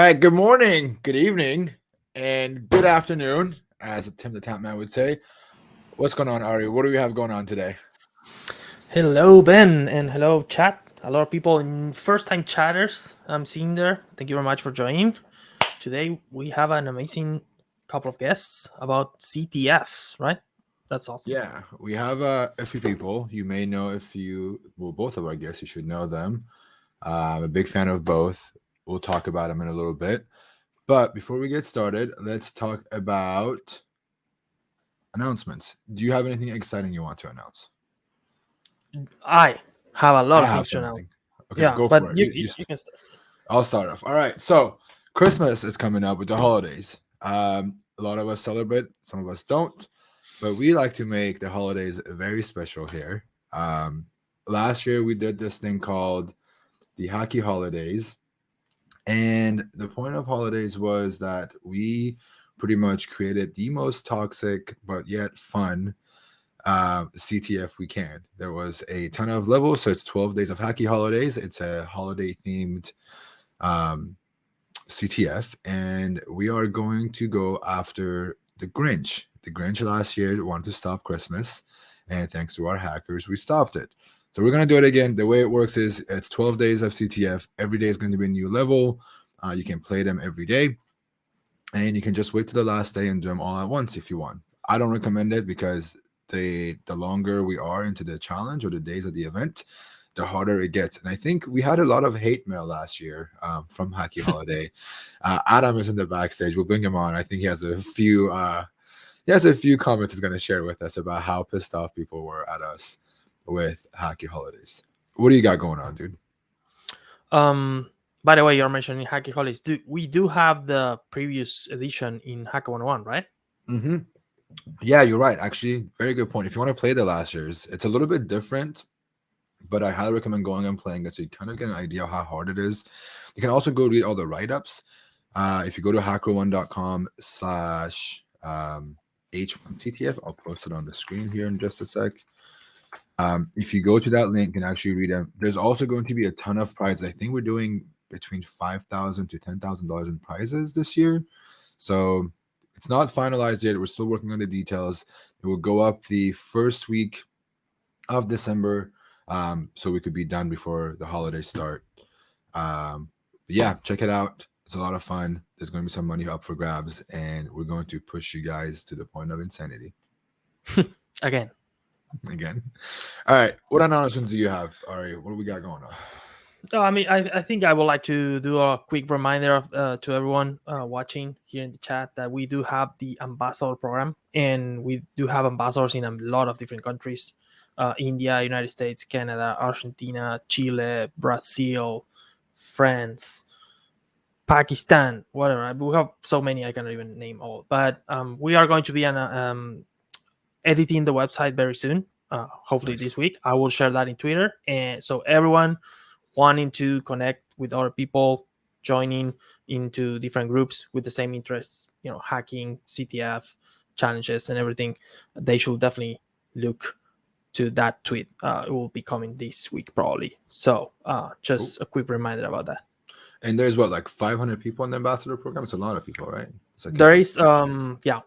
right. Good morning, good evening, and good afternoon, as Tim the Tap Man would say. What's going on, Ari? What do we have going on today? Hello, Ben, and hello, chat. A lot of people in first-time chatters I'm seeing there. Thank you very much for joining. Today we have an amazing couple of guests about CTFs, right? That's awesome. Yeah, we have a few people. You may know both of our guests, you should know them. I'm a big fan of both. We'll talk about them in a little bit. But before we get started, let's talk about announcements. Do you have anything exciting you want to announce? I have a lot I of have things to announce. something. Okay, Yeah, go but for it. you, you, you can start. I'll start off. All right. So Christmas is coming up with the holidays. A lot of us celebrate, some of us don't, but we like to make the holidays very special here. Last year we did this thing called the Hacky Holidays. And the point of holidays was that we pretty much created the most toxic but yet fun CTF we can. There was a ton of levels, so it's 12 days of Hacky Holidays. It's a holiday themed um, CTF, and we are going to go after the Grinch. The Grinch last year wanted to stop Christmas, and thanks to our hackers, we stopped it. So we're going to do it again. The way it works is it's 12 days of CTF. Every day is going to be a new level. You can play them every day, and you can just wait to the last day and do them all at once if you want. I don't recommend it because the longer we are into the challenge or the days of the event, the harder it gets. And I think we had a lot of hate mail last year from Hacky Holiday. Adam is in the backstage. We'll bring him on. I think he has a few comments he's going to share with us about how pissed off people were at us with Hacky Holidays. What do you got going on, dude? By the way, you're mentioning Hacky Holidays. We do have the previous edition in Hacker 101, right? Mm-hmm. Yeah, you're right. Actually, very good point. If you want to play the last year's, it's a little bit different, but I highly recommend going and playing it so you kind of get an idea of how hard it is. You can also go read all the write-ups. If you go to hackerone.com/H1CTF, I'll post it on the screen here in just a sec. If you go to that link and actually read them, there's also going to be a ton of prizes. I think we're doing between $5,000 to $10,000 in prizes this year. So it's not finalized yet. We're still working on the details. It will go up the first week of December, so we could be done before the holidays start. Yeah, check it out. It's a lot of fun. There's going to be some money up for grabs, and we're going to push you guys to the point of insanity. Again. All right. What announcements do you have, Ari? What do we got going on? No, I mean, I think I would like to do a quick reminder to everyone watching here in the chat that we do have the ambassador program, and we do have ambassadors in a lot of different countries: India, United States, Canada, Argentina, Chile, Brazil, France, Pakistan, whatever. We have so many I cannot even name all. But we are going to be editing the website very soon. Hopefully this week. I will share that in Twitter, and so everyone wanting to connect with other people, joining into different groups with the same interests, hacking, CTF, challenges, and everything, they should definitely look to that tweet. It will be coming this week probably. So just a quick reminder about that. And there's like 500 people in the ambassador program. It's a lot of people, right? There is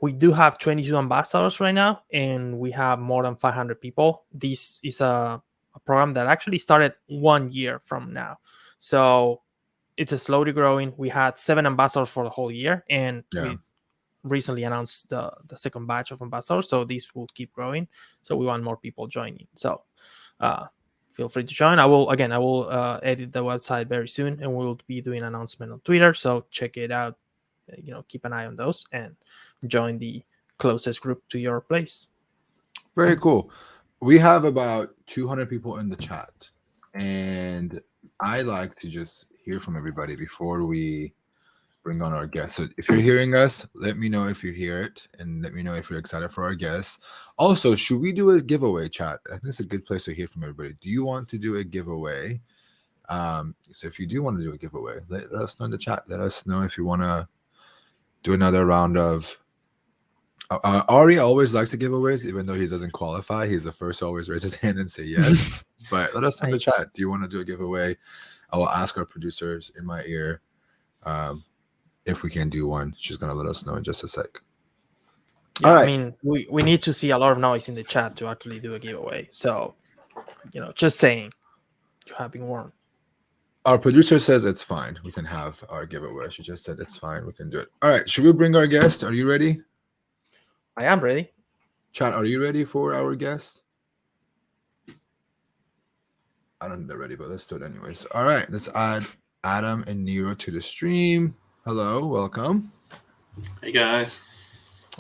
we do have 22 ambassadors right now, and we have more than 500 people. This is a program that actually started 1 year from now, so it's a slowly growing. We had 7 ambassadors for the whole year, and we recently announced the second batch of ambassadors, so this will keep growing. So we want more people joining, so feel free to join. I will edit the website very soon, and we'll be doing an announcement on Twitter, so check it out. Keep an eye on those and join the closest group to your place. Very cool. We have about 200 people in the chat, and I like to just hear from everybody before we bring on our guests. So if you're hearing us, let me know if you hear it, and let me know if you're excited for our guests. Also, should we do a giveaway, chat? I think it's a good place to hear from everybody. Do you want to do a giveaway? So if you do want to do a giveaway, let us know in the chat. Let us know if you want to do another round of Ari always likes to giveaways, even though he doesn't qualify. He's the first to always raise his hand and say yes. But let us know in the chat. Do you want to do a giveaway? I will ask our producers in my ear if we can do one. She's gonna let us know in just a sec. Yeah, All right. I mean, we need to see a lot of noise in the chat to actually do a giveaway. So, just saying, you have been warned. Our producer says it's fine. We can have our giveaway. She just said it's fine. We can do it. All right. Should we bring our guest? Are you ready? I am ready. Chat, are you ready for our guest? I don't think they're ready, but let's do it anyways. All right. Let's add Adam and Niru to the stream. Hello. Welcome. Hey, guys.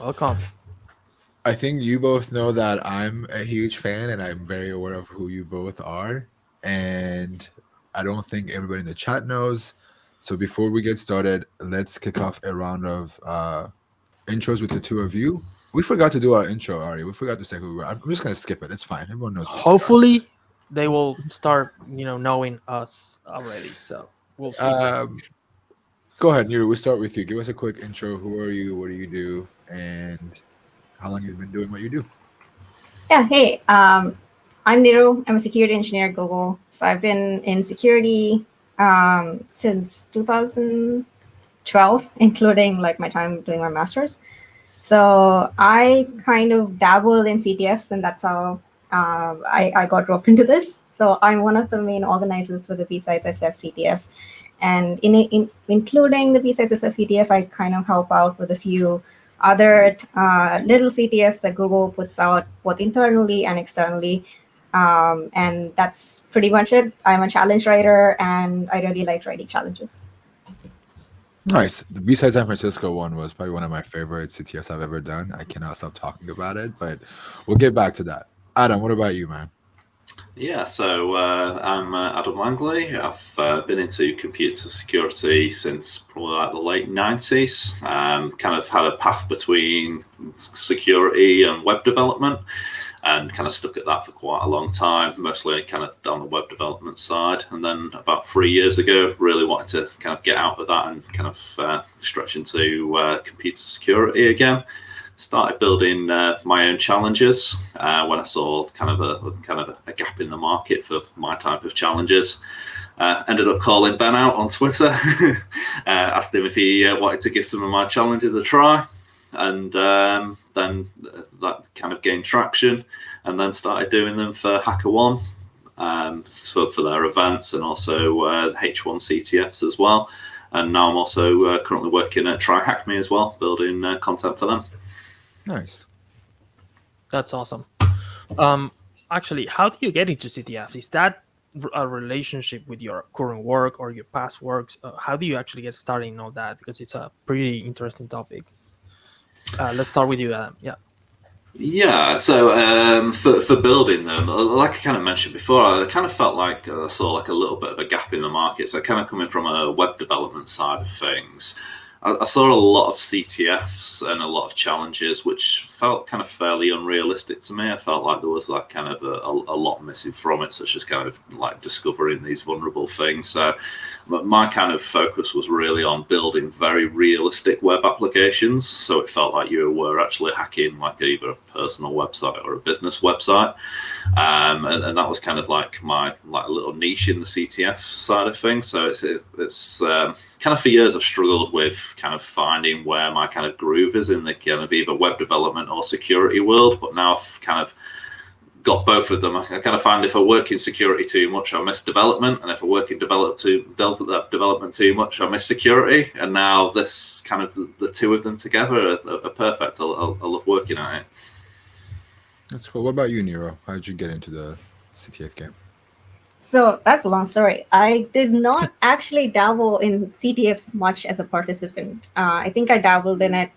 Welcome. I think you both know that I'm a huge fan and I'm very aware of who you both are. And I don't think everybody in the chat knows. So before we get started, let's kick off a round of intros with the two of you. We forgot to do our intro, Ari. We forgot to say who we were. I'm just going to skip it. It's fine. Everyone knows. Hopefully, they will start, knowing us already. So we'll skip it. Go ahead, Niru. We'll start with you. Give us a quick intro. Who are you? What do you do? And how long you've been doing what you do? Yeah, hey, I'm Niru. I'm a security engineer at Google. So I've been in security since 2012, including like my time doing my master's. So I kind of dabble in CTFs, and that's how I got roped into this. So I'm one of the main organizers for the B-Sides SF CTF. And including the B-Sides SF CTF, I kind of help out with a few other little CTFs that Google puts out both internally and externally. And that's pretty much it. I'm a challenge writer, and I really like writing challenges. Nice. The B-Side San Francisco one was probably one of my favorite CTFs I've ever done. I cannot stop talking about it, but we'll get back to that. Adam, what about you, man? Yeah, so I'm Adam Langley. I've been into computer security since probably like the late 90s. Kind of had a path between security and web development, and kind of stuck at that for quite a long time, mostly kind of on the web development side. And then about 3 years ago, really wanted to kind of get out of that and kind of stretch into computer security again. Started building my own challenges when I saw kind of a gap in the market for my type of challenges. Ended up calling Ben out on Twitter, asked him if he wanted to give some of my challenges a try, and then that kind of gained traction, and then started doing them for HackerOne for their events, and also H1 CTFs as well. And now I'm also currently working at Try Hack Me as well, building content for them. Nice. That's awesome. Actually, how do you get into CTF? Is that a relationship with your current work or your past works? How do you actually get started in all that? Because it's a pretty interesting topic. Let's start with you, Adam. Yeah. Yeah, so for building them, like I kind of mentioned before, I kind of felt like I saw like a little bit of a gap in the market. So kind of coming from a web development side of things, I saw a lot of CTFs and a lot of challenges, which felt kind of fairly unrealistic to me. I felt like there was like kind of a lot missing from it, such as kind of like discovering these vulnerable things. So my kind of focus was really on building very realistic web applications. So it felt like you were actually hacking like either a personal website or a business website. And that was kind of like my like little niche in the CTF side of things. So it's kind of for years I've struggled with kind of finding where my kind of groove is in the kind of either web development or security world. But now I've kind of got both of them. I kind of find if I work in security too much, I miss development, and if I work in development too much, I miss security. And now this kind of the two of them together are perfect. I love working at it. That's cool. What about you, Niru? How did you get into the CTF game? So that's a long story. I did not actually dabble in CTFs much as a participant. I think I dabbled in it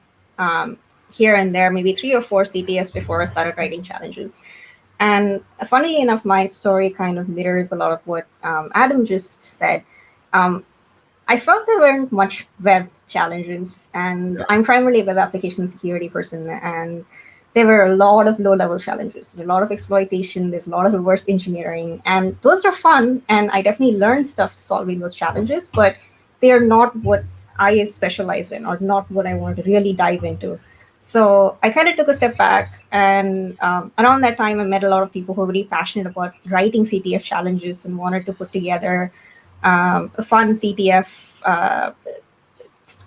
here and there, maybe 3 or 4 CTFs before I started writing challenges. And funnily enough, my story kind of mirrors a lot of what Adam just said. I felt there weren't much web challenges, and I'm primarily a web application security person, and there were a lot of low-level challenges, a lot of exploitation, there's a lot of reverse engineering, and those are fun, and I definitely learned stuff solving those challenges, but they are not what I specialize in or not what I want to really dive into. So I kind of took a step back, and around that time, I met a lot of people who were really passionate about writing CTF challenges and wanted to put together a fun CTF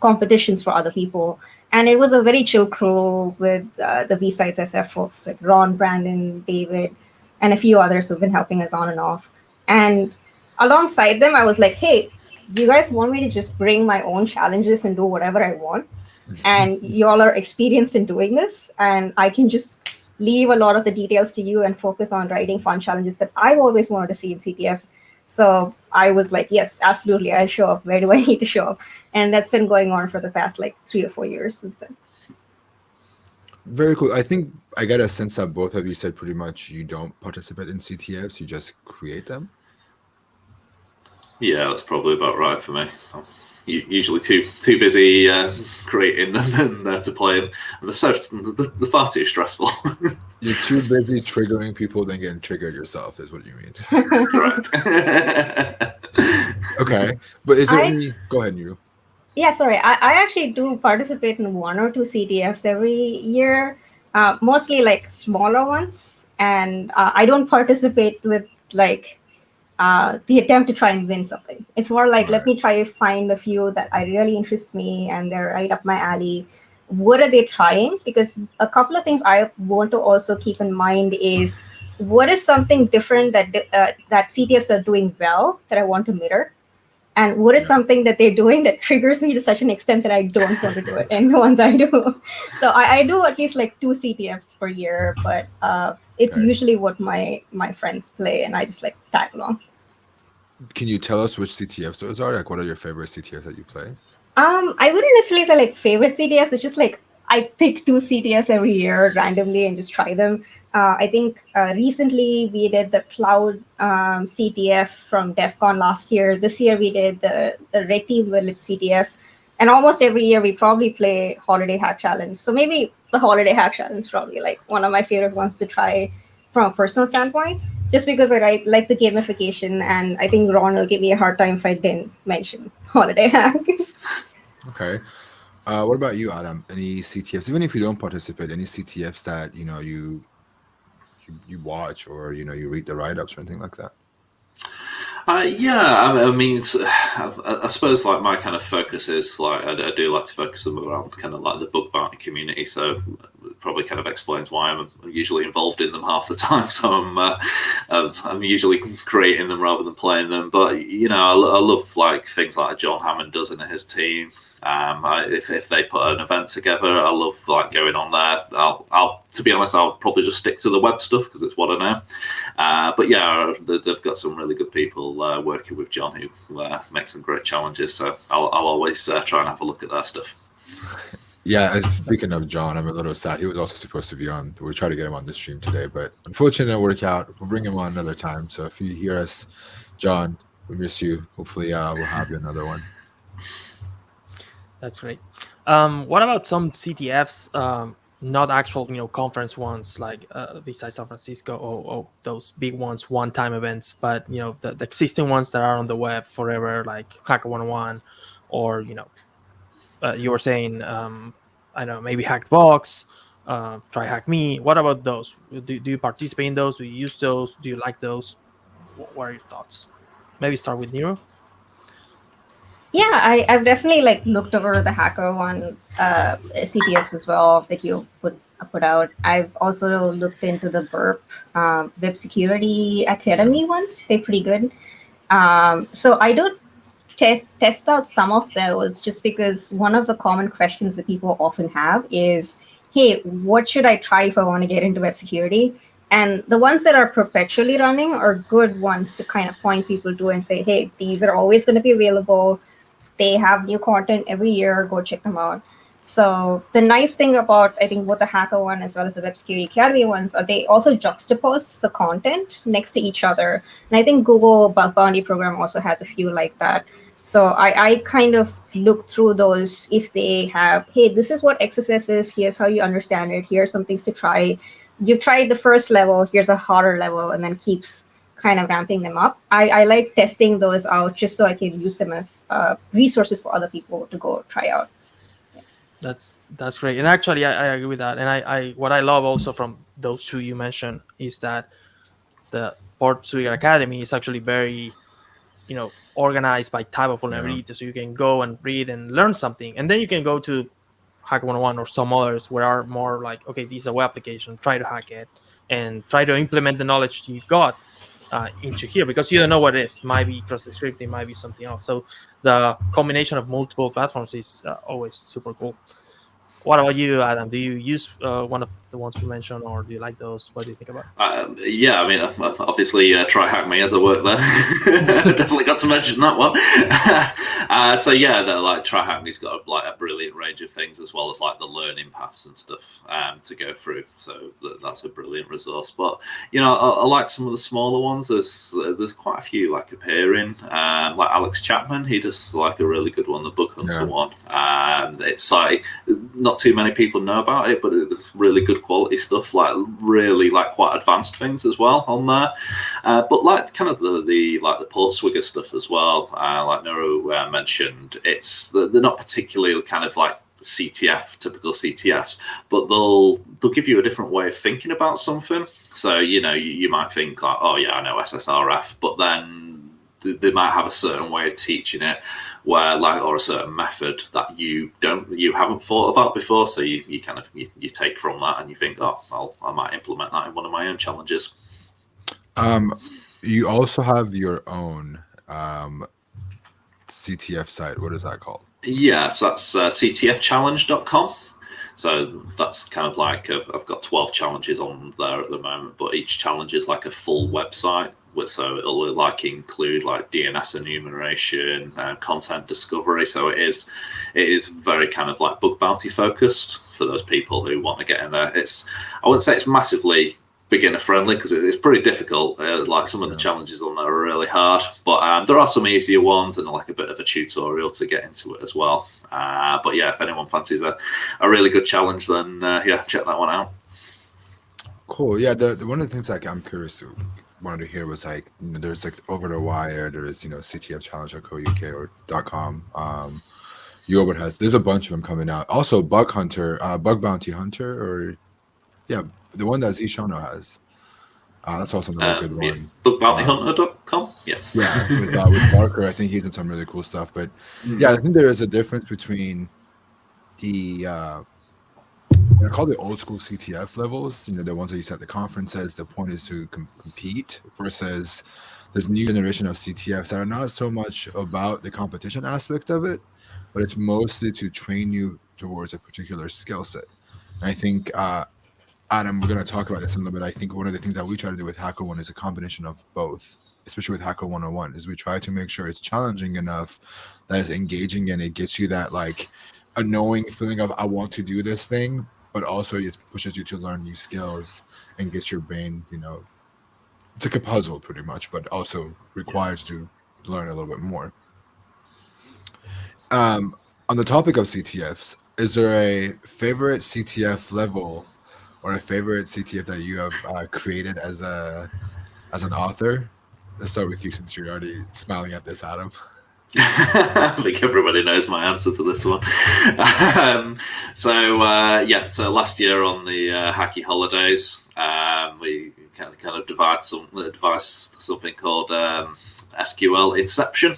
competitions for other people. And it was a very chill crew with the B-Sides SF folks like Ron, Brandon, David, and a few others who've been helping us on and off. And alongside them, I was like, hey, you guys want me to just bring my own challenges and do whatever I want? And y'all are experienced in doing this, and I can just leave a lot of the details to you and focus on writing fun challenges that I've always wanted to see in CTFs. So I was like, yes, absolutely, I'll show up. Where do I need to show up? And that's been going on for the past like 3 or 4 years since then. Very cool. I think I get a sense that both of you said pretty much you don't participate in CTFs, you just create them. Yeah, that's probably about right for me. I'm usually too busy creating them than to play them. And they're far too stressful. You're too busy triggering people than getting triggered yourself, is what you mean. Correct. Okay, but is there any? Go ahead, Niru. Yeah, sorry. I actually do participate in 1 or 2 CTFs every year, mostly like smaller ones. And I don't participate with like the attempt to try and win something. It's more like, let me try to find a few that I really interest me and they're right up my alley. What are they trying? Because a couple of things I want to also keep in mind is what is something different that that CTFs are doing well that I want to mirror? And what is something that they're doing that triggers me to such an extent that I don't want to do it in the ones I do? So I do at least like 2 CTFs per year, but it's usually what my friends play and I just like tag along. Can you tell us which CTFs those are? Like, what are your favorite CTFs that you play? I wouldn't necessarily say like favorite CTFs. It's just like I pick 2 CTFs every year randomly and just try them. I think recently we did the cloud CTF from DEF CON last year. This year we did the Red Team Village CTF. And almost every year we probably play Holiday Hack Challenge. So maybe the Holiday Hack Challenge is probably like one of my favorite ones to try from a personal standpoint, just because I like the gamification. And I think Ron will give me a hard time if I didn't mention Holiday Hack. Okay. What about you, Adam? Any CTFs, even if you don't participate, any CTFs that you watch or you read the write-ups or anything like that? Yeah, I mean, I suppose like my kind of focus is like I do like to focus them around kind of like the bug bounty community. So it probably kind of explains why I'm usually involved in them half the time. So I'm usually creating them rather than playing them. But I love like things like John Hammond does in his team. If they put an event together, I love like going on there. I'll to be honest, I'll probably just stick to the web stuff because it's what I know. But yeah, they've got some really good people working with John who make some great challenges. So I'll always try and have a look at their stuff. Yeah, speaking of John, I'm a little sad. He was also supposed to be on. We tried to get him on the stream today, but unfortunately, it didn't work out. We'll bring him on another time. So if you hear us, John, we miss you. Hopefully, we'll have you another one. That's great. What about some CTFs, not actual conference ones like besides San Francisco or those big ones, one-time events, but the existing ones that are on the web forever, like Hacker 101, or you were saying I don't know, maybe Hacked Box, Try Hack Me. What about those? Do you participate in those? Do you use those? Do you like those? What are your thoughts? Maybe start with Niru. Yeah, I've definitely like looked over the Hacker One CTFs as well that you put out. I've also looked into the Burp Web Security Academy ones. They're pretty good. So I do test out some of those just because one of the common questions that people often have is, hey, what should I try if I want to get into web security? And the ones that are perpetually running are good ones to kind of point people to and say, hey, these are always going to be available. They have new content every year. Go check them out. So the nice thing about, I think, both the Hacker One as well as the Web Security Academy ones are they also juxtapose the content next to each other. And I think Google Bug Bounty program also has a few like that. So I kind of look through those if they have, hey, this is what XSS is. Here's how you understand it. Here's some things to try. You've tried the first level. Here's a harder level, and then keeps kind of ramping them up. I like testing those out just so I can use them as resources for other people to go try out. That's great. And actually, I agree with that. And I what I love also from those two you mentioned is that the Port Suite Academy is actually very organized by type of vulnerability, so you can go and read and learn something, and then you can go to Hack 101 or some others where are more like, okay, this is a web application, try to hack it and try to implement the knowledge you got into here, because you don't know what it is. Might be cross-scripting, might be something else. So the combination of multiple platforms is always super cool. What about you, Adam? Do you use one of the ones we mentioned, or do you like those? What do you think about it? Yeah, I mean, obviously, try hack me as I work there. Definitely got to mention that one. So yeah, like try hack me's got like a brilliant range of things, as well as like the learning paths and stuff to go through. So that's a brilliant resource. But I like some of the smaller ones. There's quite a few like appearing, like Alex Chapman. He does like a really good one, the Bug Hunter one. It's like not too many people know about it, but it's really good quality stuff, like really like quite advanced things as well on there. But like kind of the Portswigger stuff as well, like Niru mentioned, they're not particularly kind of like typical CTFs, but they'll give you a different way of thinking about something. So you might think like, oh yeah, I know SSRF, but then they might have a certain way of teaching it, or a certain method that you haven't thought about before. So you take from that and you think, oh, I might implement that in one of my own challenges. You also have your own CTF site. What is that called? Yeah, so that's CTFchallenge.com. So that's kind of like I've got 12 challenges on there at the moment, but each challenge is like a full website. So it'll like include like DNS enumeration and content discovery. So it is very kind of like bug bounty focused for those people who want to get in there. I wouldn't say it's massively beginner friendly, because it's pretty difficult. Like some of the challenges on there are really hard, but there are some easier ones and like a bit of a tutorial to get into it as well. But yeah, if anyone fancies a really good challenge, then check that one out. Cool. Yeah, the one of the things like I'm curious to wanted to hear was like, there's like Over the Wire, there's CTFchallenge.co.uk or .com. There's a bunch of them coming out. Also Bug Bounty Hunter, or the one that Zishano has. That's also another good one. Bugbountyhunter.com. Yeah. Yeah, with Barker, I think he's done some really cool stuff. But yeah, I think there is a difference between the I call the old school CTF levels, the ones that you set the conferences. The point is to compete, versus this new generation of CTFs that are not so much about the competition aspect of it, but it's mostly to train you towards a particular skill set. And I think, Adam, we're going to talk about this in a little bit. I think one of the things that we try to do with HackerOne is a combination of both, especially with Hacker 101, is we try to make sure it's challenging enough that it's engaging and it gets you that like a knowing feeling of I want to do this thing, but also it pushes you to learn new skills and gets your brain, it's like a puzzle pretty much, but also requires to learn a little bit more. On the topic of CTFs, is there a favorite CTF level or a favorite CTF that you have created as an author? Let's start with you, since you're already smiling at this, Adam. I think everybody knows my answer to this one. So last year on the Hacky Holidays, we kind of devised something called SQL Inception,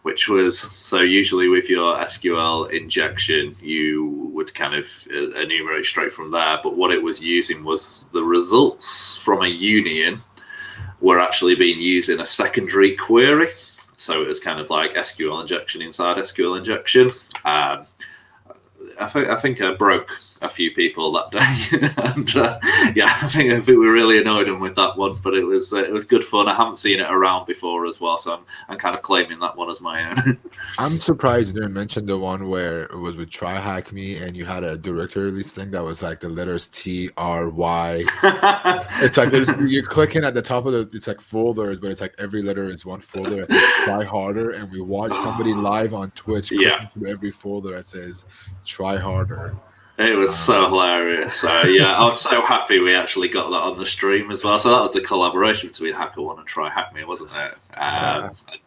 which was, so usually with your SQL injection, you would kind of enumerate straight from there. But what it was using was the results from a union were actually being used in a secondary query. So it was kind of like SQL injection inside SQL injection. I think I broke a few people that day, and I think we really annoyed them with that one. But it was good fun. I haven't seen it around before as well, so I'm kind of claiming that one as my own. I'm surprised you didn't mention the one where it was with Try Hack Me, and you had a directory release thing that was like the letters TRY. It's like you're clicking at the top of it's like folders, but it's like every letter is one folder that says Try Harder, and we watched somebody live on Twitch clicking through every folder that says Try Harder. It was so hilarious. So I was so happy we actually got that on the stream as well. So that was the collaboration between HackerOne and Try Hack Me, wasn't it?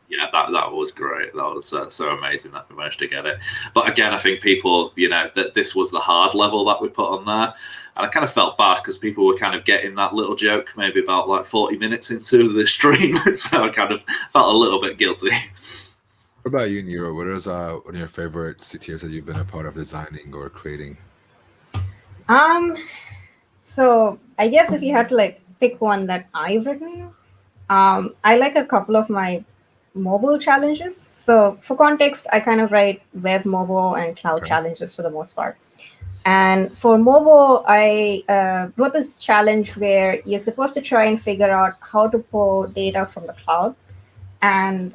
Yeah, that was great. That was so amazing that we managed to get it. But again, I think people, that this was the hard level that we put on there. And I kind of felt bad because people were kind of getting that little joke maybe about like 40 minutes into the stream. So I kind of felt a little bit guilty. What about you, Niru? What is one of your favorite CTFs that you've been a part of designing or creating? So I guess if you had to like pick one that I've written, I like a couple of my mobile challenges. So for context, I kind of write web, mobile, and cloud challenges for the most part. And for mobile, I wrote this challenge where you're supposed to try and figure out how to pull data from the cloud. And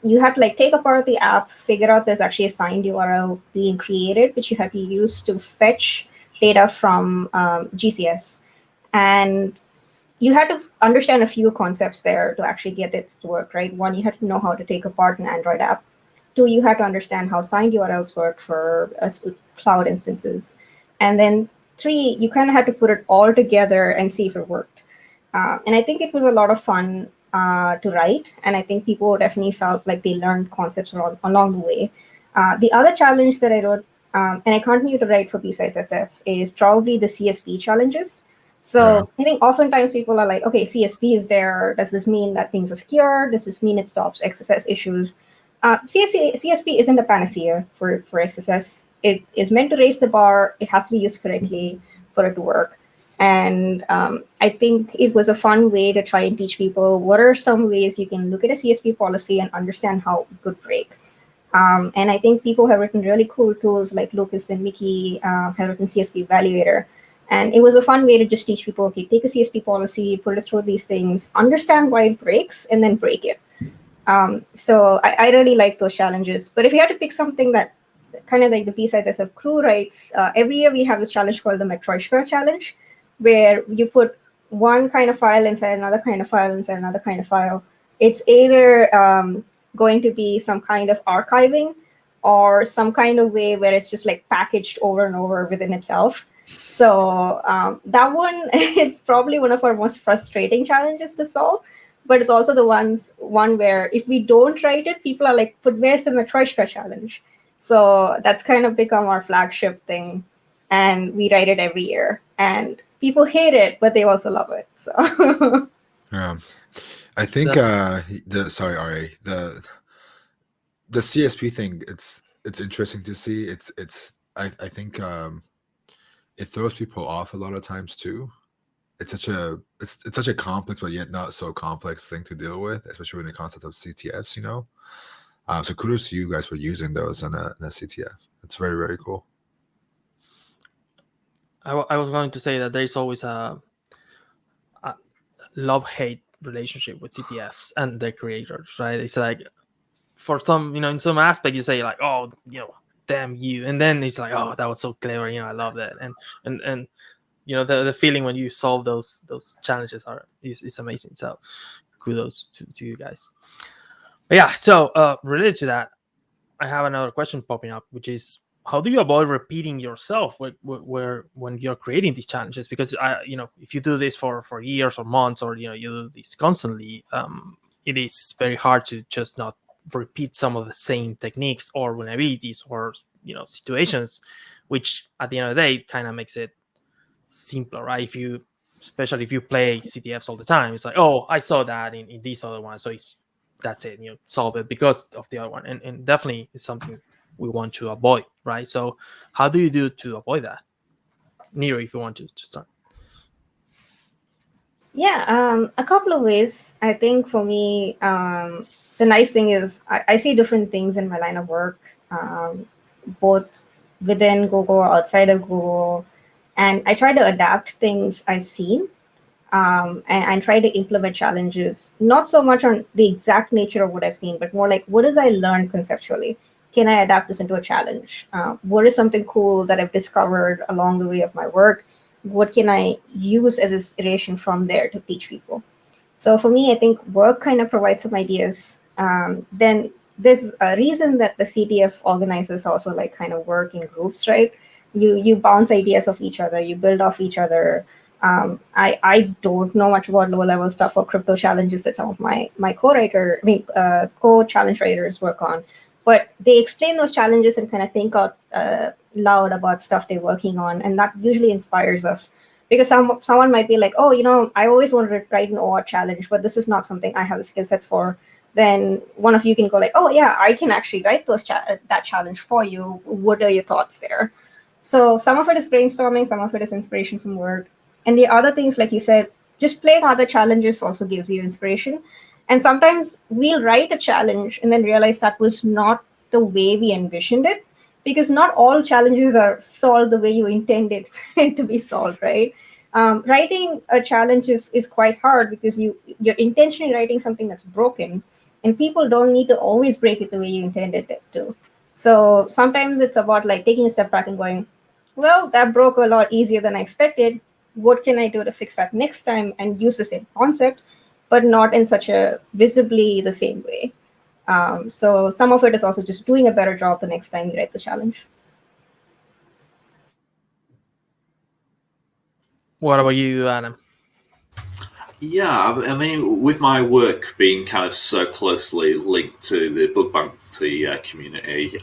you have to like take apart the app, figure out there's actually a signed URL being created, which you have to use to fetch data from GCS. And you had to understand a few concepts there to actually get it to work, right? One, you had to know how to take apart an Android app. Two, you had to understand how signed URLs work for cloud instances. And then three, you kind of had to put it all together and see if it worked. And I think it was a lot of fun to write. And I think people definitely felt like they learned concepts along the way. The other challenge that I wrote, and I continue to write for B-Sides SF, is probably the CSP challenges. So I think oftentimes people are like, okay, CSP is there. Does this mean that things are secure? Does this mean it stops XSS issues? CSP isn't a panacea for XSS. It is meant to raise the bar. It has to be used correctly for it to work. And I think it was a fun way to try and teach people what are some ways you can look at a CSP policy and understand how it could break. And I think people have written really cool tools like Lucas and Mickey have written CSP Evaluator. And it was a fun way to just teach people, okay, take a CSP policy, put it through these things, understand why it breaks, and then break it. So I really like those challenges. But if you had to pick something that kind of like the B-Sides SF crew writes, every year we have this challenge called the Matryoshka challenge, where you put one kind of file inside another kind of file inside another kind of file. It's either going to be some kind of archiving or some kind of way where it's just like packaged over and over within itself. So that one is probably one of our most frustrating challenges to solve, but it's also the one where if we don't write it, people are like, but where's the Matryoshka challenge? So that's kind of become our flagship thing, and we write it every year. And people hate it, but they also love it. So yeah, I think sorry, Ari, the CSP thing. It's interesting to see. I think it throws people off a lot of times too. It's such a complex but yet not so complex thing to deal with, especially in the concept of CTFs. So kudos to you guys for using those in a CTF. It's very, very cool. I was going to say that there's always a love-hate relationship with CTFs and their creators, right? It's like for some, in some aspect you say like, oh, damn you, and then it's like, oh, that was so clever, I love that, and the feeling when you solve those challenges is amazing. So kudos to you guys. But yeah, so related to that, I have another question popping up, which is, how do you avoid repeating yourself when you're creating these challenges? Because if you do this for years or months, or you do this constantly, it is very hard to just not repeat some of the same techniques or vulnerabilities or situations, which at the end of the day kind of makes it simpler, right? Especially if you play CTFs all the time, it's like, oh, I saw that in this other one, so that's it, solve it because of the other one, and definitely it's something we want to avoid, right? So how do you do to avoid that? Niru, if you want to start. Yeah, a couple of ways. I think for me, the nice thing is I see different things in my line of work, both within Google, outside of Google, and I try to adapt things I've seen, and try to implement challenges, not so much on the exact nature of what I've seen, but more like, what did I learn conceptually? Can I adapt this into a challenge? What is something cool that I've discovered along the way of my work? What can I use as inspiration from there to teach people? So for me, I think work kind of provides some ideas. Then there's a reason that the CTF organizers also like kind of work in groups, right? You bounce ideas off each other, you build off each other. I don't know much about low level stuff or crypto challenges that some of my co-challenge writers work on, but they explain those challenges and kind of think out loud about stuff they're working on, and that usually inspires us. Because someone might be like, oh, I always wanted to write an OAuth challenge, but this is not something I have the skill sets for. Then one of you can go like, oh yeah, I can actually write that challenge for you. What are your thoughts there? So some of it is brainstorming, some of it is inspiration from work. And the other things, like you said, just playing other challenges also gives you inspiration. And sometimes we'll write a challenge and then realize that was not the way we envisioned it, because not all challenges are solved the way you intended it to be solved, right? Writing a challenge is quite hard because you're intentionally writing something that's broken, and people don't need to always break it the way you intended it to. So sometimes it's about like taking a step back and going, well, that broke a lot easier than I expected. What can I do to fix that next time and use the same concept, but not in such a visibly the same way? So some of it is also just doing a better job the next time you write the challenge. What about you, Adam? Yeah, I mean, with my work being kind of so closely linked to the bug bounty community,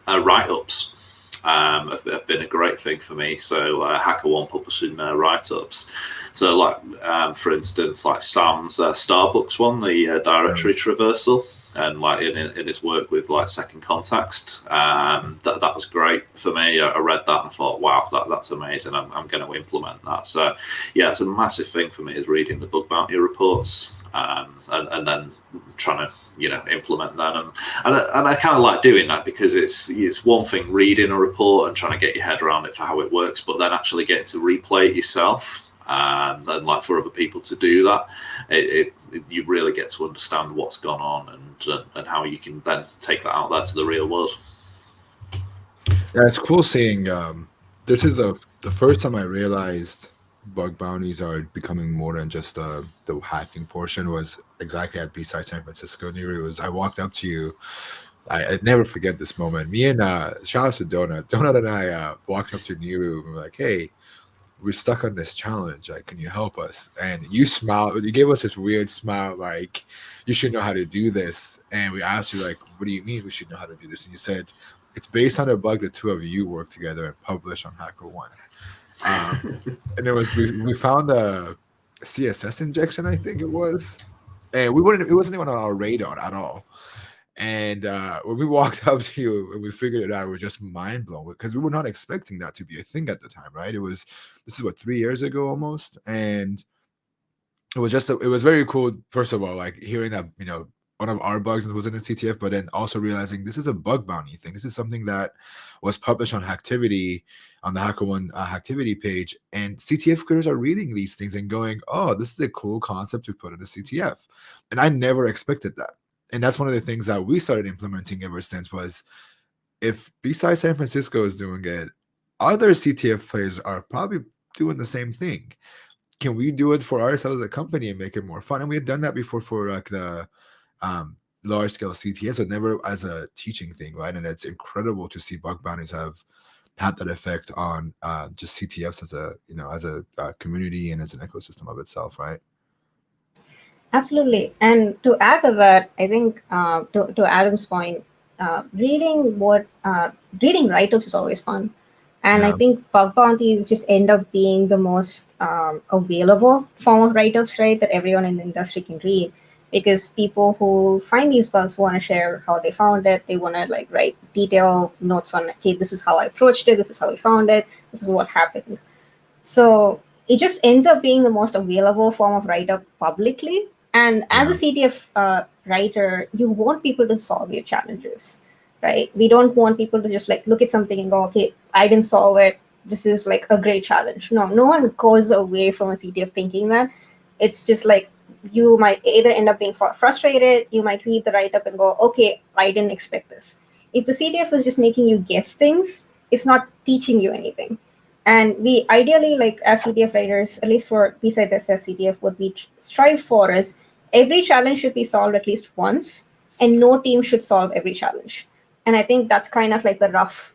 write-ups have been a great thing for me. So HackerOne publishing write-ups. So like, for instance, like Sam's Starbucks one, the directory traversal. And like in his work with like second context, that was great for me. I read that and I thought, wow, that's amazing. I'm going to implement that. So yeah, it's a massive thing for me is reading the bug bounty reports and then trying to implement them. And I kind of like doing that because it's one thing reading a report and trying to get your head around it for how it works, but then actually getting to replay it yourself. And like for other people to do that, you really get to understand what's gone on and how you can then take that out there to the real world. Yeah, it's cool seeing. This is the first time I realized bug bounties are becoming more than just the hacking portion. Was exactly at B-Side San Francisco. Niru, I walked up to you. I never forget this moment. Me and shout out to Donut. Donut and I walked up to Niru and were like, hey, we're stuck on this challenge. Like, can you help us? And you smiled. You gave us this weird smile, like you should know how to do this. And we asked you, like, what do you mean we should know how to do this? And you said it's based on a bug the two of you worked together and published on HackerOne. And it was we found a CSS injection, I think it was, and it wasn't even on our radar at all. And when we walked up to you and we figured it out, we were just mind blown because we were not expecting that to be a thing at the time, right? This is what, 3 years ago almost. And it was it was very cool, first of all, like hearing that, one of our bugs was in the CTF, but then also realizing this is a bug bounty thing. This is something that was published on Hacktivity, on the HackerOne Hacktivity page. And CTF creators are reading these things and going, oh, this is a cool concept to put in a CTF. And I never expected that. And that's one of the things that we started implementing ever since was if besides San Francisco is doing it, other CTF players are probably doing the same thing. Can we do it for ourselves as a company and make it more fun? And we had done that before for like the large scale CTFs, but never as a teaching thing, right? And it's incredible to see bug bounties have had that effect on just CTFs as a community and as an ecosystem of itself, right? Absolutely. And to add to that, I think to Adam's point, reading write-ups is always fun. And I think bug bounties just end up being the most available form of write-ups, right, that everyone in the industry can read. Because people who find these bugs want to share how they found it. They want to like write detailed notes on, okay, this is how I approached it. This is how we found it. This is what happened. So it just ends up being the most available form of write-up publicly. And as a CTF writer, you want people to solve your challenges, right? We don't want people to just like look at something and go, okay, I didn't solve it. This is like a great challenge. No one goes away from a CTF thinking that. It's just like you might either end up being frustrated, you might read the write-up and go, okay, I didn't expect this. If the CTF is just making you guess things, it's not teaching you anything. And we ideally, like as CTF writers, at least for besides SF CTF, what we strive for is every challenge should be solved at least once, and no team should solve every challenge. And I think that's kind of like the rough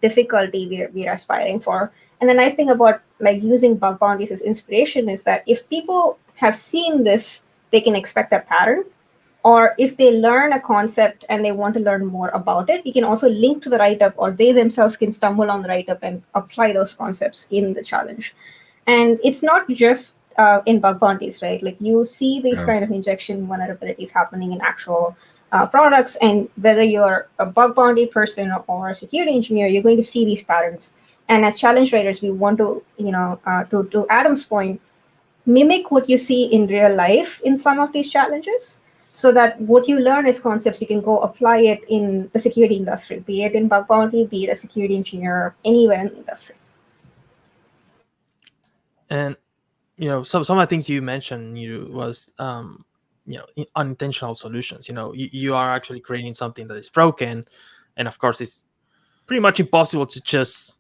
difficulty we're aspiring for. And the nice thing about like using bug bounties as inspiration is that if people have seen this, they can expect a pattern. Or if they learn a concept and they want to learn more about it, we can also link to the write-up, or they themselves can stumble on the write-up and apply those concepts in the challenge. And it's not just in bug bounties, right? Like you see these kind of injection vulnerabilities happening in actual products, and whether you're a bug bounty person or a security engineer, you're going to see these patterns. And as challenge writers, we want to, to Adam's point, mimic what you see in real life in some of these challenges, so that what you learn as concepts, you can go apply it in the security industry, be it in bug bounty, be it a security engineer, anywhere in the industry. And some of the things you mentioned was unintentional solutions. You are actually creating something that is broken, and of course it's pretty much impossible to just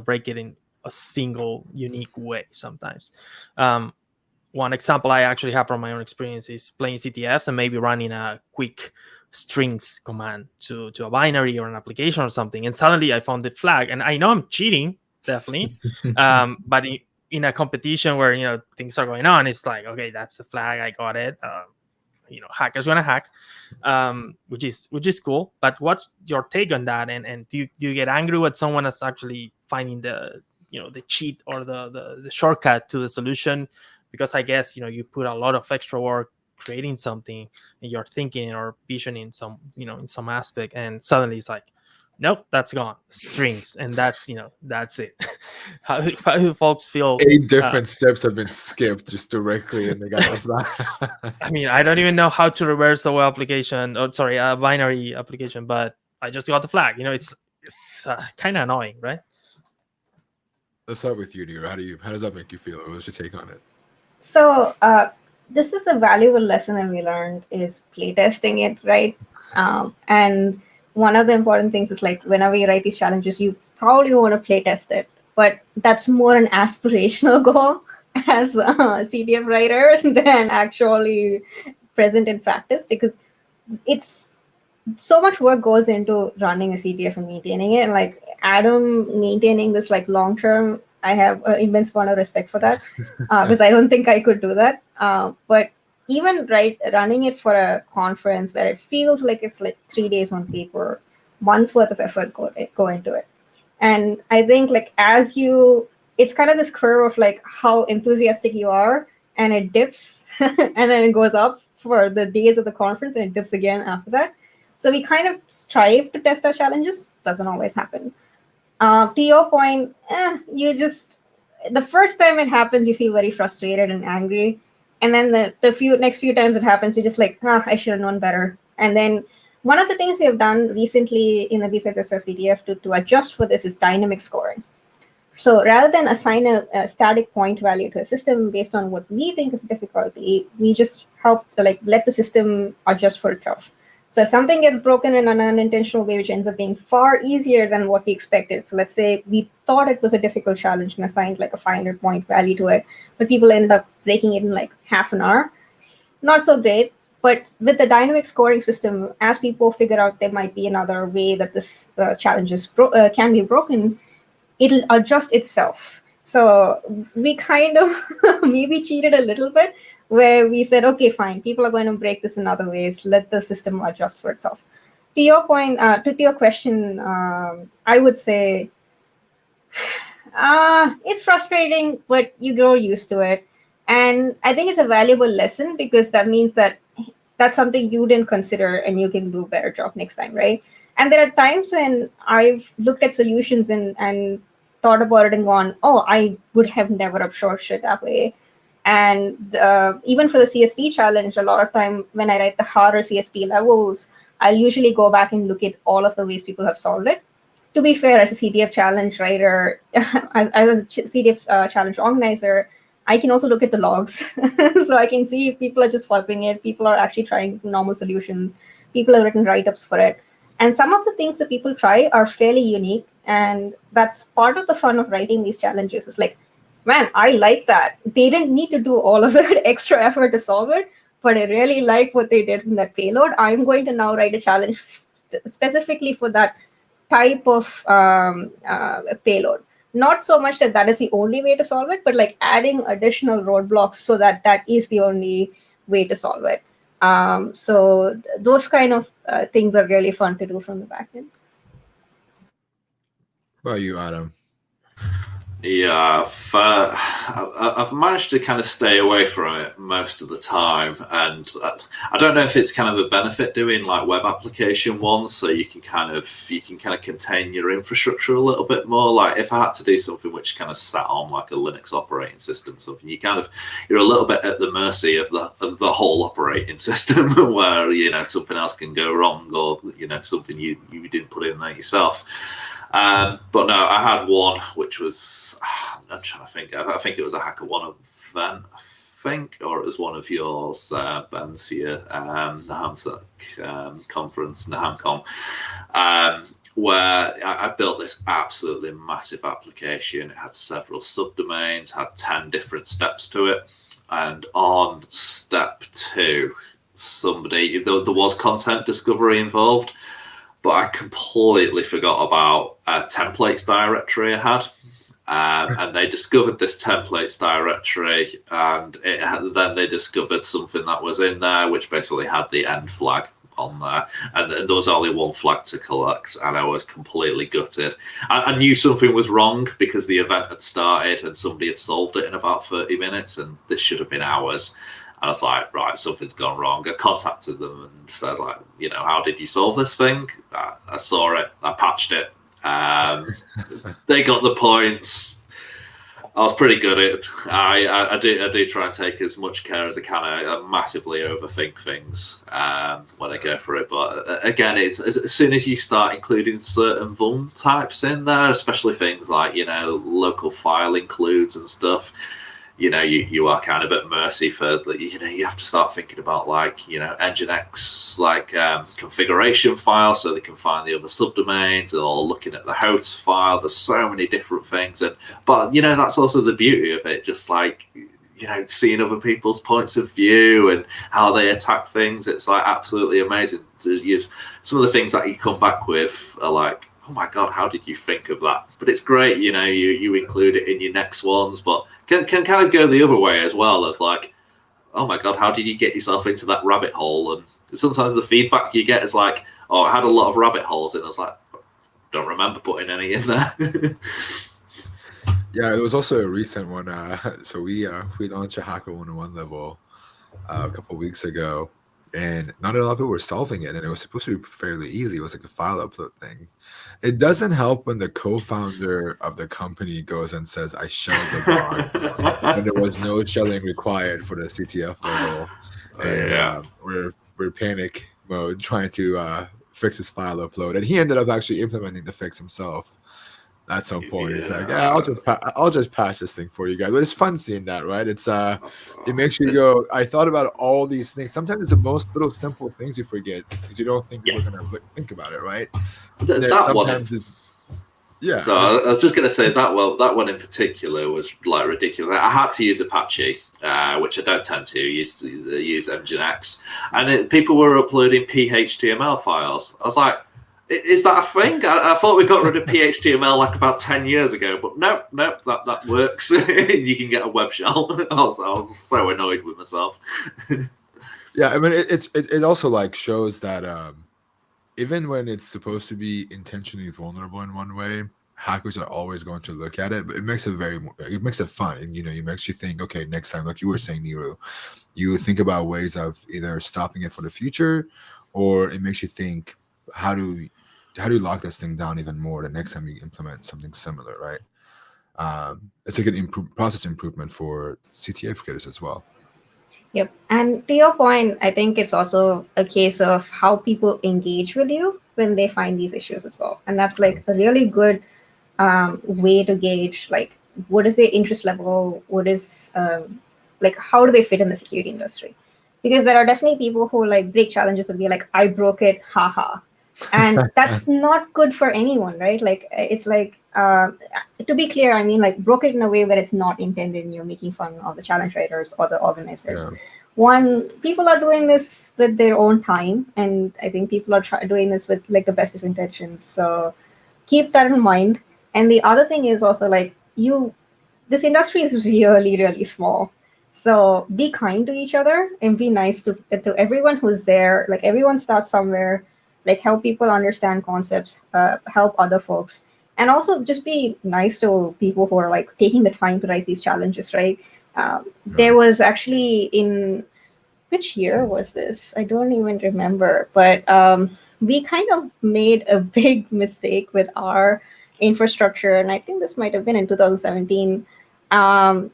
break it in a single unique way sometimes. One example I actually have from my own experience is playing CTFs and maybe running a quick strings command to a binary or an application or something, and suddenly I found the flag, and I know I'm cheating, definitely. But in a competition where things are going on, it's like, okay, that's the flag, I got it. Hackers gonna hack, which is cool. But what's your take on that? And do you get angry with someone that's actually finding the cheat or the shortcut to the solution? Because I guess you put a lot of extra work creating something, and you're thinking or visioning some in some aspect, and suddenly it's like, nope, that's gone, strings, and that's it. how do folks feel? 8 different steps have been skipped just directly, and they got the flag. I mean, I don't even know how to reverse a web application, or sorry, a binary application, but I just got the flag. It's kind of annoying, right? Let's start with you, Niru. How does that make you feel? What's your take on it? So this is a valuable lesson that we learned, is playtesting it, right? And one of the important things is, like, whenever you write these challenges, you probably want to playtest it, but that's more an aspirational goal as a CTF writer than actually present in practice, because it's so much work goes into running a CTF and maintaining it. And like Adam maintaining this like long term, I have an immense amount of respect for that, because I don't think I could do that. But even running it for a conference where it feels like it's like 3 days on paper, months worth of effort go into it. And I think like it's kind of this curve of like how enthusiastic you are, and it dips and then it goes up for the days of the conference, and it dips again after that. So we kind of strive to test our challenges. Doesn't always happen. To your point, the first time it happens, you feel very frustrated and angry. And then the next few times it happens, you're just like, I should have known better. And then one of the things we have done recently in the BSSS CTF to adjust for this is dynamic scoring. So rather than assign a static point value to a system based on what we think is a difficulty, we just help to let the system adjust for itself. So if something gets broken in an unintentional way, which ends up being far easier than what we expected. So let's say we thought it was a difficult challenge and assigned like a 500 point value to it, but people ended up breaking it in like half an hour. Not so great. But with the dynamic scoring system, as people figure out there might be another way that this challenge can be broken, it'll adjust itself. So we kind of maybe cheated a little bit, where we said, okay, fine, people are going to break this in other ways. Let the system adjust for itself. To your point, to your question, I would say it's frustrating, but you grow used to it. And I think it's a valuable lesson, because that means that that's something you didn't consider and you can do a better job next time, right? And there are times when I've looked at solutions and thought about it and gone, oh, I would have never approached it that way. And even for the CSP challenge, a lot of time when I write the harder CSP levels, I'll usually go back and look at all of the ways people have solved it. To be fair, as a CTF challenge writer, as a CTF challenge organizer, I can also look at the logs. So I can see if people are just fuzzing it, people are actually trying normal solutions, people have written write-ups for it. And some of the things that people try are fairly unique. And that's part of the fun of writing these challenges. It's like, man, I like that. They didn't need to do all of that extra effort to solve it, but I really like what they did in that payload. I'm going to now write a challenge specifically for that type of payload. not so much that is the only way to solve it, but like adding additional roadblocks so that that is the only way to solve it. So those kind of things are really fun to do from the back end. What about you, Adam? Yeah, I've managed to kind of stay away from it most of the time, and I don't know if it's kind of a benefit doing like web application ones, so you can kind of contain your infrastructure a little bit more. Like if I had to do something which kind of sat on like a Linux operating system, something you're a little bit at the mercy of the whole operating system, where something else can go wrong, or something you didn't put in there yourself. But no, I had one which was, I'm trying to think, I think it was a HackerOne event, or it was one of yours, Ben's here, the HamSec conference, the HamCon, where I built this absolutely massive application. It had several subdomains, had 10 different steps to it. And on step 2, there was content discovery involved, but I completely forgot about a templates directory I had. And they discovered this templates directory, and then they discovered something that was in there, which basically had the end flag on there. And there was only one flag to collect, and I was completely gutted. I knew something was wrong because the event had started and somebody had solved it in about 30 minutes, and this should have been hours. And I was like, right, something's gone wrong. I contacted them and said, like, how did you solve this thing? I saw it. I patched it. They got the points. I was pretty good at it. I do try and take as much care as I can. I massively overthink things when I go for it. But again, it's as soon as you start including certain vuln types in there, especially things like, local file includes and stuff, you are kind of at mercy for, you have to start thinking about like, Nginx, like configuration files so they can find the other subdomains, or looking at the host file. There's so many different things. But that's also the beauty of it. Just like, seeing other people's points of view and how they attack things. It's like absolutely amazing to use. Some of the things that you come back with are like, oh my God, how did you think of that? But it's great, you include it in your next ones, but can kind of go the other way as well, of like, oh my God, how did you get yourself into that rabbit hole? And sometimes the feedback you get is like, oh, I had a lot of rabbit holes, and I was like, don't remember putting any in there. Yeah, there was also a recent one. So we launched a Hacker 101 level a couple of weeks ago, and not a lot of people were solving it, and it was supposed to be fairly easy. It was like a file upload thing. It doesn't help when the co-founder of the company goes and says, I shelled the bar, and there was no shelling required for the CTF level. And we're panic mode trying to fix his file upload. And he ended up actually implementing the fix himself at some point. It's like, I'll just patch this thing for you guys. But it's fun seeing that, right? It's it makes you go, I thought about all these things. Sometimes it's the most little simple things you forget because you don't think people are gonna think about it, right? That one. Yeah. So I was just going to say that one in particular was like ridiculous. I had to use Apache, which I don't tend to use Nginx, and people were uploading PHTML files. I was like, is that a thing? I thought we got rid of PHTML like about 10 years ago, but nope, that works. You can get a web shell. I was so annoyed with myself. Yeah, I mean, it also like shows that even when it's supposed to be intentionally vulnerable in one way, hackers are always going to look at it, but it makes it fun. And, it makes you think, okay, next time, like you were saying, Niru, you think about ways of either stopping it for the future, or it makes you think, how do you lock this thing down even more the next time you implement something similar, right? It's like an process improvement for CTF creators as well. Yep. And to your point, I think it's also a case of how people engage with you when they find these issues as well. And that's like a really good way to gauge, like, what is their interest level? What is, like, how do they fit in the security industry? Because there are definitely people who like break challenges and be like, I broke it, haha. And that's not good for anyone, right? Like, it's like, to be clear, I mean, like, broke it in a way where it's not intended and you're making fun of the challenge writers or the organizers. Yeah. One, people are doing this with their own time, and I think people are doing this with like the best of intentions. So keep that in mind. And the other thing is also like this industry is really, really small. So be kind to each other and be nice to everyone who's there. Like everyone starts somewhere. Like help people understand concepts, help other folks, and also just be nice to people who are like taking the time to write these challenges. Right? There was actually in which year was this? I don't even remember. But we kind of made a big mistake with our infrastructure, and I think this might have been in 2017,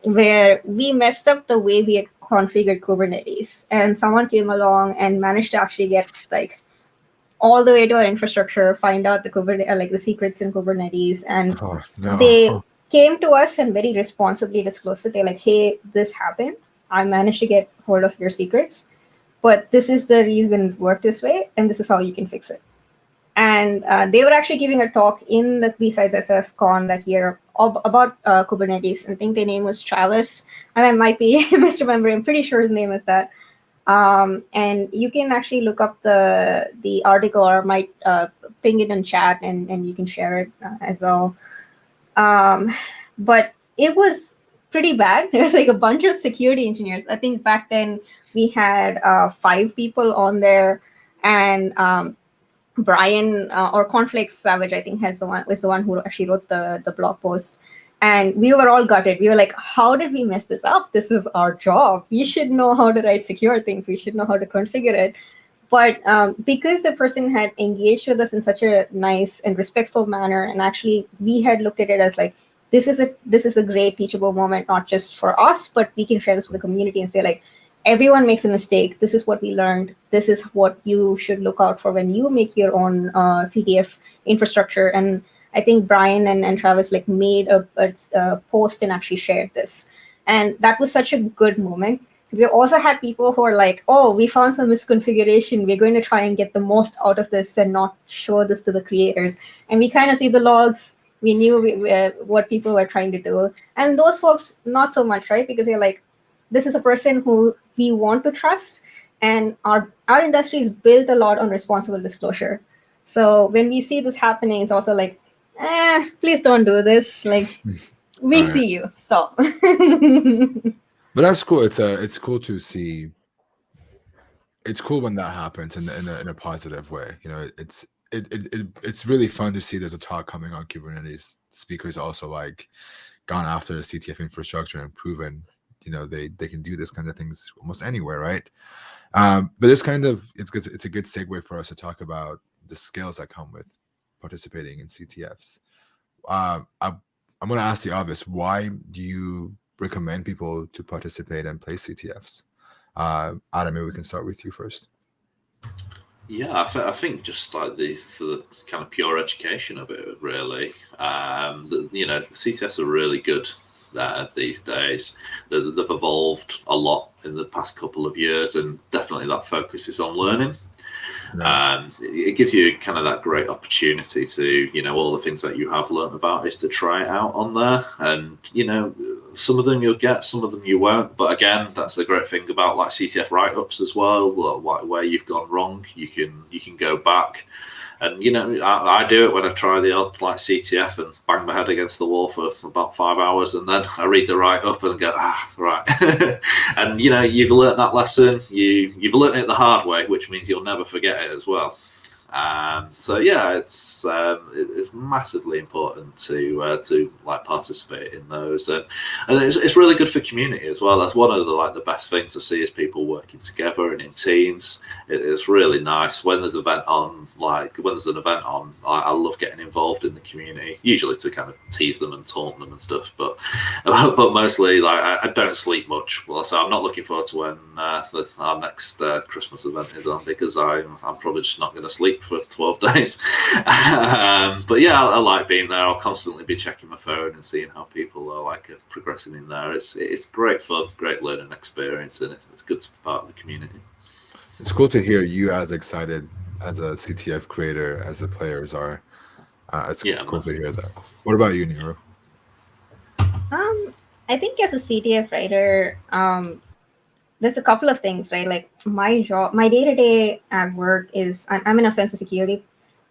where we messed up the way we had configured Kubernetes, and someone came along and managed to actually get like all the way to our infrastructure, find out the Kubernetes, like the secrets in Kubernetes, and Oh, no. they came to us and very responsibly disclosed it. They're like, "Hey, this happened. I managed to get hold of your secrets, but this is the reason it worked this way, and this is how you can fix it." And they were actually giving a talk in the B-Sides SF Con that year about Kubernetes. I think their name was Travis, and I might be misremembering. I'm pretty sure his name is that. And you can actually look up the article, or might ping it in chat, and you can share it as well. But it was pretty bad. It was like a bunch of security engineers. I think back then we had 5 people on there, and Brian or Conflict Savage, I think, was the one who actually wrote the blog post. And we were all gutted. We were like, how did we mess this up? This is our job. We should know how to write secure things. We should know how to configure it. But because the person had engaged with us in such a nice and respectful manner, and actually we had looked at it as like, this is a great teachable moment, not just for us, but we can share this with the community and say like, everyone makes a mistake. This is what we learned. This is what you should look out for when you make your own CTF infrastructure. And I think Brian and Travis like made a post and actually shared this. And that was such a good moment. We also had people who are like, oh, we found some misconfiguration. We're going to try and get the most out of this and not show this to the creators. And we kind of see the logs. We knew what people were trying to do. And those folks, not so much, right? Because they're like, this is a person who we want to trust. And our industry is built a lot on responsible disclosure. So when we see this happening, it's also like, please don't do this. Like, we All right. see you. So. But that's cool. It's cool to see. It's cool when that happens in a positive way. You know, it's really fun to see there's a talk coming on Kubernetes. Speakers also like gone after the CTF infrastructure and proven, you know, they can do this kind of things almost anywhere, right? But it's a good segue for us to talk about the skills that come with participating in CTFs. I'm going to ask the obvious. Why do you recommend people to participate and play CTFs? Adam, maybe we can start with you first. Yeah, I think just like for the kind of pure education of it, really. The CTFs are really good these days. They've evolved a lot in the past couple of years, and definitely that focus is on learning. Yeah. It gives you kind of that great opportunity to, all the things that you have learned about is to try it out on there. And, some of them you'll get, some of them you won't. But again, that's the great thing about like CTF write-ups as well, where you've gone wrong, you can go back. And, I do it when I try the odd like CTF and bang my head against the wall for about 5 hours. And then I read the write-up and go, right. And, you've learnt that lesson. You've learnt it the hard way, which means you'll never forget it as well. So yeah, it's massively important to like participate in those, and it's really good for community as well. That's one of the best things to see is people working together and in teams. It's really nice when there's an event on. I love getting involved in the community, usually to kind of tease them and taunt them and stuff, but mostly like I don't sleep much. Well, so I'm not looking forward to when our next Christmas event is on, because I'm probably just not going to sleep for 12 days. But yeah, I like being there. I'll constantly be checking my phone and seeing how people are progressing in there. It's great fun, great learning experience, and it's good to be part of the community. It's cool to hear you as excited as a CTF creator as the players are. It's cool to hear that. What about you, Niru? I think as a CTF writer, there's a couple of things, right? Like my job, my day-to-day at work is I'm an offensive security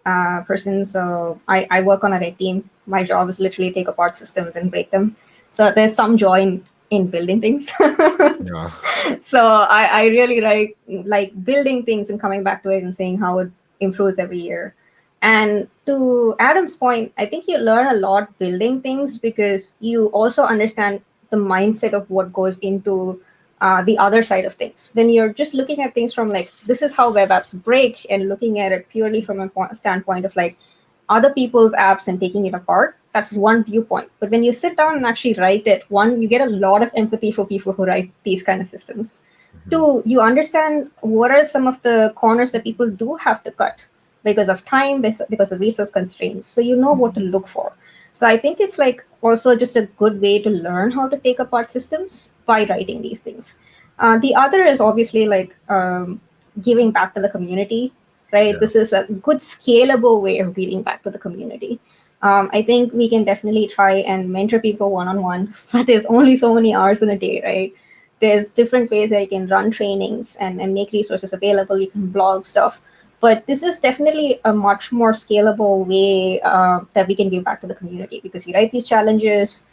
person, so I work on a red team. my job is literally take apart systems and break them. So there's some joy in building things. Yeah. So I really like building things and coming back to it and seeing how it improves every year. And to Adam's point, I think you learn a lot building things because you also understand the mindset of what goes into the other side of things. When you're just looking at things from like, this is how web apps break, and looking at it purely from a standpoint of like other people's apps and taking it apart, that's one viewpoint. But when you sit down and actually write it, one, you get a lot of empathy for people who write these kind of systems. Two, you understand what are some of the corners that people do have to cut because of time, because of resource constraints. So you know what to look for. So I think it's like also just a good way to learn how to take apart systems by writing these things. The other is obviously like giving back to the community, right? Yeah. This is a good scalable way of giving back to the community. I think we can definitely try and mentor people one-on-one, but there's only so many hours in a day, right? There's different ways that you can run trainings and make resources available. You can blog stuff. But this is definitely a much more scalable way that we can give back to the community, because you write these challenges,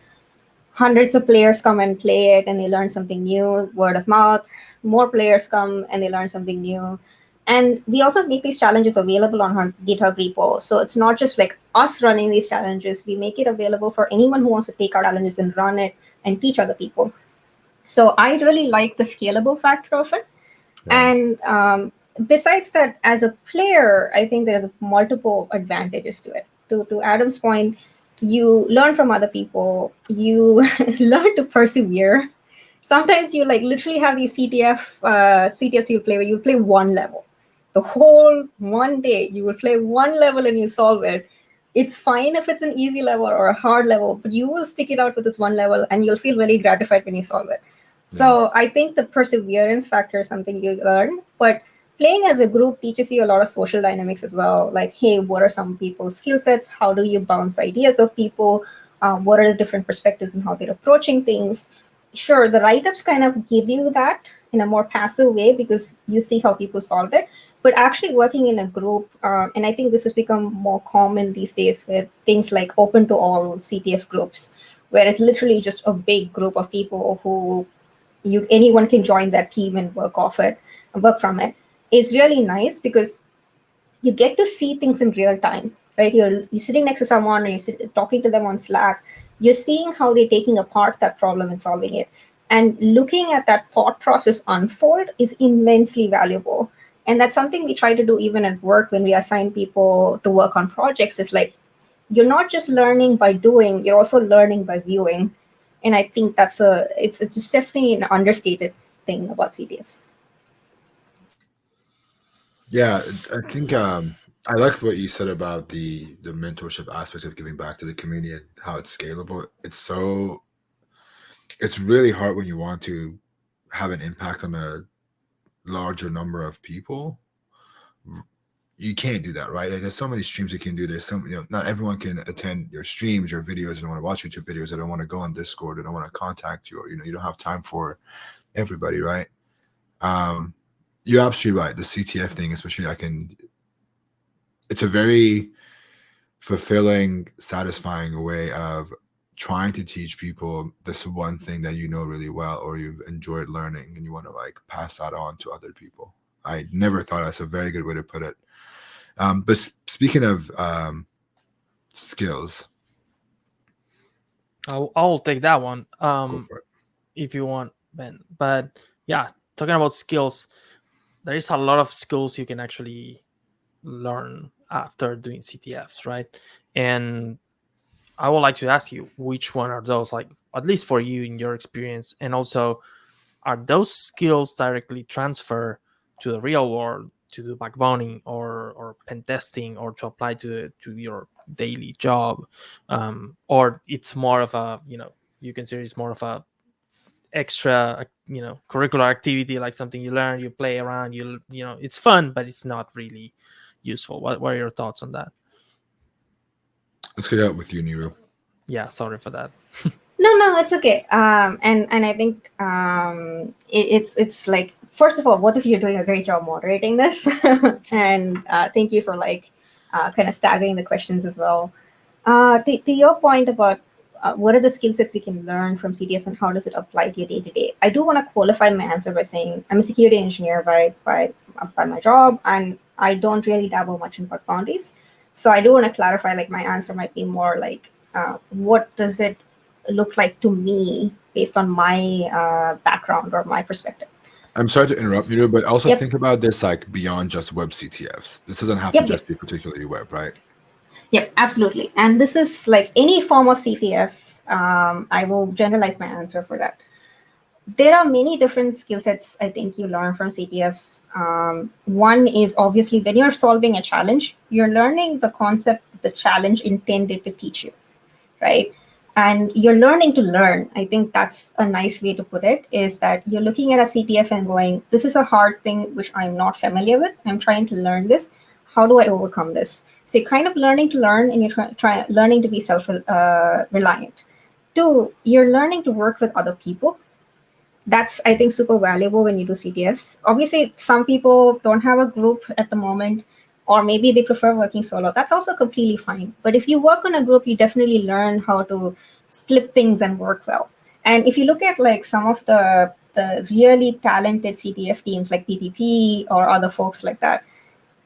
hundreds of players come and play it and they learn something new, word of mouth, more players come and they learn something new. And we also make these challenges available on our GitHub repo. So it's not just like us running these challenges. We make it available for anyone who wants to take our challenges and run it and teach other people. So I really like the scalable factor of it. Yeah. And besides that, as a player, I think there's multiple advantages to it. To Adam's point, you learn from other people, you learn to persevere. Sometimes you like literally have these CTFs you play where you play one level. The whole one day you will play one level and you solve it. It's fine if it's an easy level or a hard level, but you will stick it out with this one level and you'll feel really gratified when you solve it. So I think the perseverance factor is something you learn, but playing as a group teaches you a lot of social dynamics as well. Like, hey, what are some people's skill sets? How do you bounce ideas of people? What are the different perspectives and how they're approaching things? Sure, the write-ups kind of give you that in a more passive way because you see how people solve it. But actually working in a group, and I think this has become more common these days with things like open to all CTF groups, where it's literally just a big group of people who anyone can join that team and work from it, is really nice because you get to see things in real time, right? You're sitting next to someone or you're talking to them on Slack. You're seeing how they're taking apart that problem and solving it. And looking at that thought process unfold is immensely valuable. And that's something we try to do even at work when we assign people to work on projects. It's like, you're not just learning by doing, you're also learning by viewing. And I think it's just definitely an understated thing about CTFs. Yeah, I think I liked what you said about the mentorship aspect of giving back to the community and how it's scalable. It's really hard when you want to have an impact on a larger number of people. You can't do that, right? Like, there's so many streams you can do. There's some, not everyone can attend your streams, your videos. They don't want to watch YouTube videos. They don't want to go on Discord. They don't want to contact you, or you don't have time for everybody, right? You're absolutely right. The CTF thing, especially, it's a very fulfilling, satisfying way of trying to teach people this one thing that you know really well or you've enjoyed learning and you want to like pass that on to other people. I never thought that's a very good way to put it. But speaking of skills, I'll take that one go for it. if you want, Ben. But yeah, talking about skills, there is a lot of skills you can actually learn after doing CTFs, right? And I would like to ask you, which one are those, like, at least for you in your experience, and also are those skills directly transfer to the real world to do backboning or pen testing or to apply to your daily job, or it's more of a, you consider it's more of a extra, curricular activity, like something you learn, you play around, it's fun, but it's not really useful. What are your thoughts on that? Let's get out with you, Niru. Yeah, sorry for that. No, it's okay. And I think it's like, first of all, both of you are doing a great job moderating this, and thank you for kind of staggering the questions as well. To your point about what are the skill sets we can learn from CTS and how does it apply to your day to day, I do want to qualify my answer by saying I'm a security engineer by my job, and I don't really dabble much in bug bounties. So I do want to clarify, like, my answer might be more like, what does it look like to me based on my background or my perspective? I'm sorry to interrupt you, but also Yep. think about this like beyond just web CTFs. This doesn't have to Yep. just be particularly web, right? Yep, absolutely. And this is like any form of CTF. I will generalize my answer for that. There are many different skill sets I think you learn from CTFs. One is obviously when you're solving a challenge, you're learning the concept the challenge intended to teach you, right? And you're learning to learn. I think that's a nice way to put it, is that you're looking at a CTF and going, this is a hard thing which I'm not familiar with. I'm trying to learn this. How do I overcome this? So you're kind of learning to learn, and you're learning to be self-reliant. Two, you're learning to work with other people. That's, I think, super valuable when you do CTFs. Obviously, some people don't have a group at the moment, or maybe they prefer working solo. That's also completely fine. But if you work on a group, you definitely learn how to split things and work well. And if you look at like some of the really talented CTF teams like PPP or other folks like that,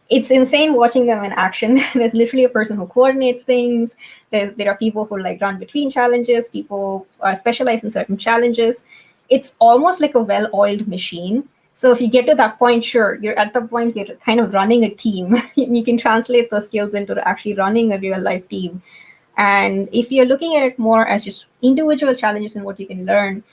it's insane watching them in action. There's literally a person who coordinates things. There are people who like run between challenges. People specialize in certain challenges. It's almost like a well-oiled machine. So if you get to that point, sure, you're at the point you're kind of running a team. You can translate those skills into actually running a real-life team. And if you're looking at it more as just individual challenges and what you can learn,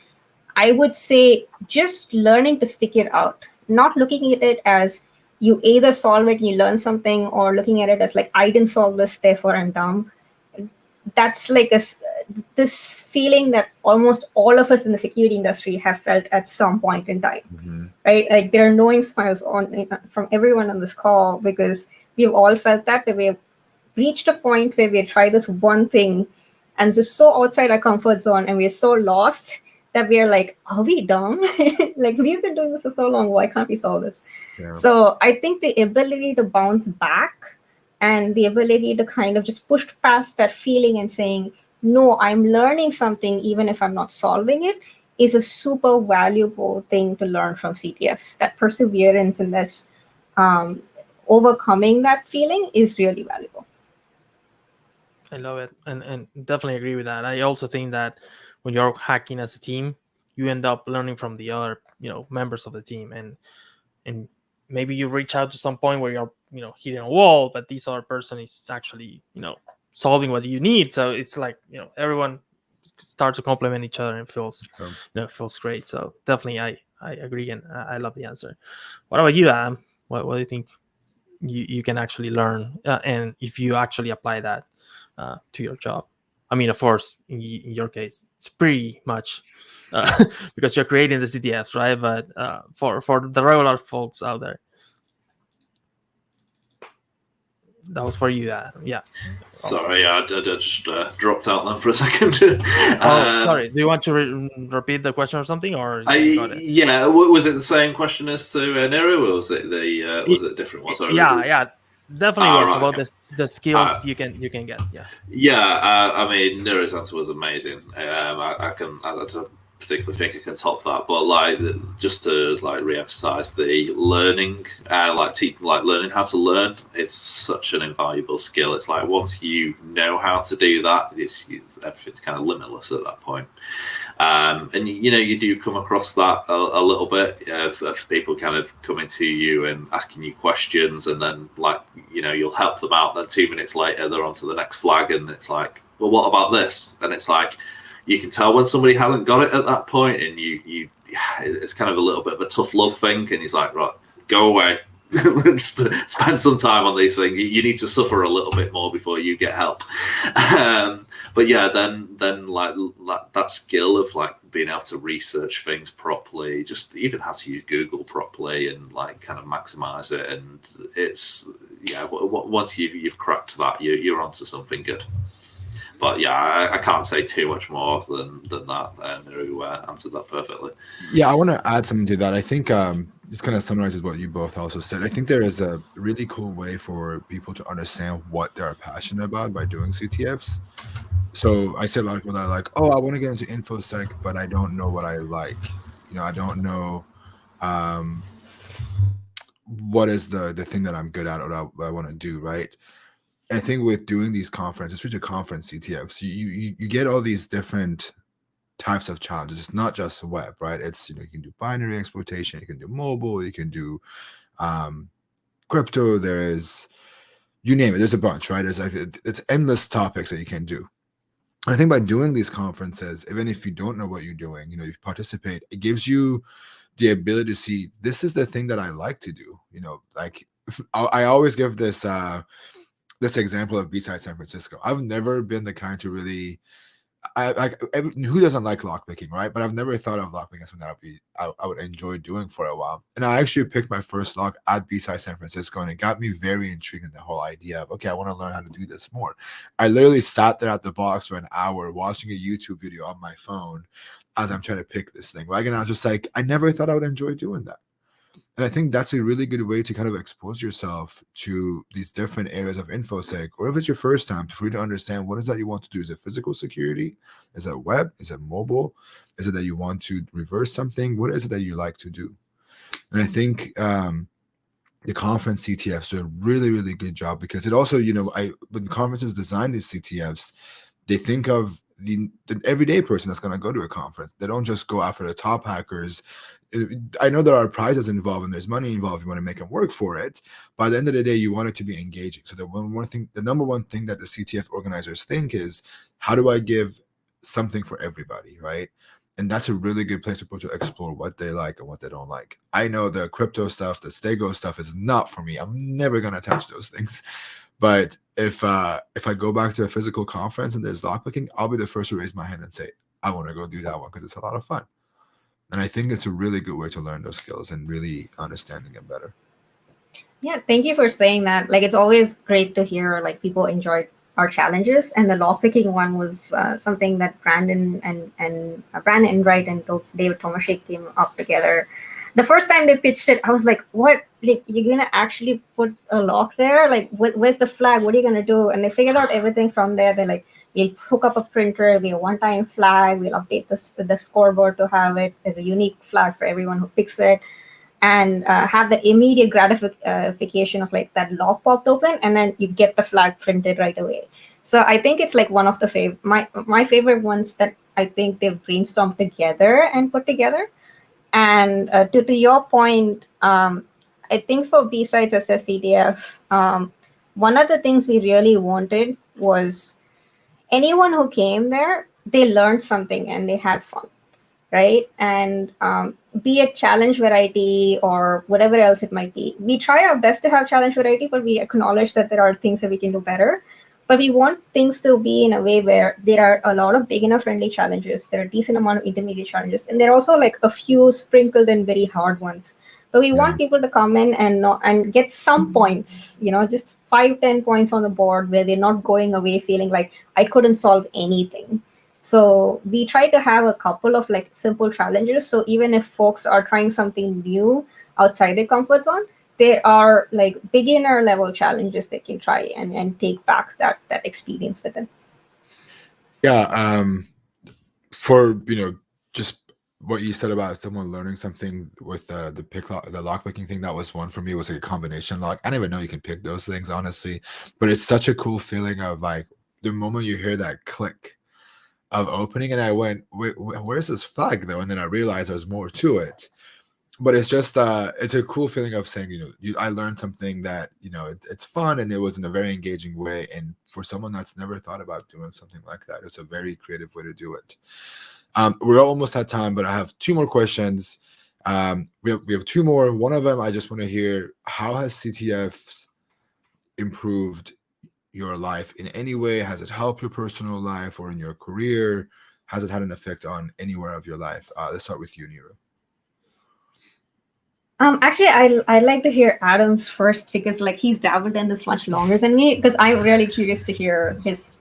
I would say just learning to stick it out, not looking at it as you either solve it and you learn something, or looking at it as like, I didn't solve this, therefore I'm dumb. That's like this feeling that almost all of us in the security industry have felt at some point in time, right? Like there are knowing smiles from everyone on this call, because we've all felt that we've reached a point where we tried this one thing and it's just so outside our comfort zone, and we're so lost that we're like, are we dumb? Like, we've been doing this for so long, why can't we solve this? Yeah. So I think the ability to bounce back and the ability to kind of just push past that feeling and saying, no, I'm learning something even if I'm not solving it, is a super valuable thing to learn from CTFs. That perseverance and that overcoming that feeling is really valuable. I love it, and definitely agree with that. I also think that when you're hacking as a team, you end up learning from the other, members of the team, and maybe you reach out to some point where you're, hitting a wall, but this other person is actually, solving what you need. So it's like, everyone starts to complement each other, and it feels, feels great. So definitely, I agree, and I love the answer. What about you, Adam? What do you think you can actually learn, and if you actually apply that to your job? I mean, of course, in your case, it's pretty much because you're creating the CTFs, right? But for the regular folks out there, that was for you. Yeah. Sorry, I just dropped out then for a second. Sorry. Do you want to repeat the question or something, or you got it? Yeah, was it the same question as to Niru, or was it was it a different one? Sorry. Yeah. Definitely was right, about okay. the skills you can get. Yeah. I mean, Niru's answer was amazing. I don't particularly think I can top that, but like, just to like re-emphasize the learning, learning how to learn, it's such an invaluable skill. It's like once you know how to do that, everything's kind of limitless at that point. And you do come across that a little bit of people kind of coming to you and asking you questions, and then you'll help them out. Then 2 minutes later, they're on to the next flag, and it's like, well, what about this? And it's like, you can tell when somebody hasn't got it at that point, and it's kind of a little bit of a tough love thing. And he's like, right, go away. Just spend some time on these things. You need to suffer a little bit more before you get help. But yeah, then like that skill of like being able to research things properly, just even how to use Google properly, and like kind of maximize it. And it's once you've cracked that, you're onto something good. But yeah, I can't say too much more than that. Niru answered that perfectly. Yeah, I want to add something to that. I think just kind of summarizes what you both also said. I think there is a really cool way for people to understand what they're passionate about by doing CTFs. So I see a lot of people that are like, oh, I want to get into infosec, but I don't know what I like. I don't know what is the thing that I'm good at or what I want to do, right? And I think with doing these conferences, especially conference CTFs, you get all these different types of challenges. It's not just web, right? It's you can do binary exploitation, you can do mobile, you can do crypto. There is, you name it. There's a bunch, right? It's endless topics that you can do. And I think by doing these conferences, even if you don't know what you're doing, you participate. It gives you the ability to see this is the thing that I like to do. Like I always give this this example of B-side San Francisco. I've never been the kind to really, who doesn't like lockpicking, right? But I've never thought of lockpicking as something that I would enjoy doing for a while. And I actually picked my first lock at B-side San Francisco, and it got me very intrigued in the whole idea of, okay, I want to learn how to do this more. I literally sat there at the box for an hour watching a YouTube video on my phone as I'm trying to pick this thing, right? And I was just like, I never thought I would enjoy doing that. And I think that's a really good way to kind of expose yourself to these different areas of infosec, or if it's your first time, for you to understand what is that you want to do. Is it physical security? Is it web? Is it mobile? Is it that you want to reverse something? What is it that you like to do? And I think the conference CTFs do a really, really good job, because it also, when conferences design these CTFs, they think of the everyday person that's going to go to a conference. They don't just go after the top hackers. I know there are prizes involved and there's money involved. You want to make them work for it. By the end of the day, you want it to be engaging. So the number one thing that the CTF organizers think is, how do I give something for everybody, right? And that's a really good place for people to explore what they like and what they don't like. I know the crypto stuff, the Stego stuff is not for me. I'm never going to touch those things. But if I go back to a physical conference and there's lockpicking, I'll be the first to raise my hand and say, I want to go do that one because it's a lot of fun. And I think it's a really good way to learn those skills and really understanding them better. Yeah, thank you for saying that. Like, it's always great to hear like people enjoy our challenges, and the lockpicking one was something that Brandon Enright and David Tomashek came up together. The first time they pitched it, I was like, what? Like, you're going to actually put a lock there? Like, where's the flag? What are you going to do? And they figured out everything from there. They're like, we'll hook up a printer, it'll be a one-time flag, we'll update the scoreboard to have it as a unique flag for everyone who picks it, and have the immediate gratification of like that lock popped open, and then you get the flag printed right away. So I think it's like one of the my favorite ones that I think they've brainstormed together and put together. And to your point, I think for B-Sides as a CTF, one of the things we really wanted was anyone who came there, they learned something and they had fun, right? And be it challenge variety or whatever else it might be, we try our best to have challenge variety, but we acknowledge that there are things that we can do better. But we want things to be in a way where there are a lot of beginner friendly challenges, there are a decent amount of intermediate challenges, and there are also like a few sprinkled in very hard ones. But we want people to come in and get some points, just 5-10 points on the board, where they're not going away feeling like I couldn't solve anything. So we try to have a couple of like simple challenges. So even if folks are trying something new outside their comfort zone, there are like beginner level challenges they can try and take back that experience with them. Yeah. For, just what you said about someone learning something with the lockpicking thing, that was one for me. It was like a combination lock. I never know you can pick those things, honestly, but it's such a cool feeling of like the moment you hear that click of opening, and I went, wait, where's this flag though? And then I realized there's more to it. But it's just it's a cool feeling of saying, I learned something that, it's fun, and it was in a very engaging way. And for someone that's never thought about doing something like that, it's a very creative way to do it. We're almost at time, but I have 2 more questions. We have 2 more. One of them, I just want to hear, how has CTFs improved your life in any way? Has it helped your personal life or in your career? Has it had an effect on anywhere of your life? Let's start with you, Niru. Actually, I'd like to hear Adam's first, because like he's dabbled in this much longer than me, because I'm really curious to hear his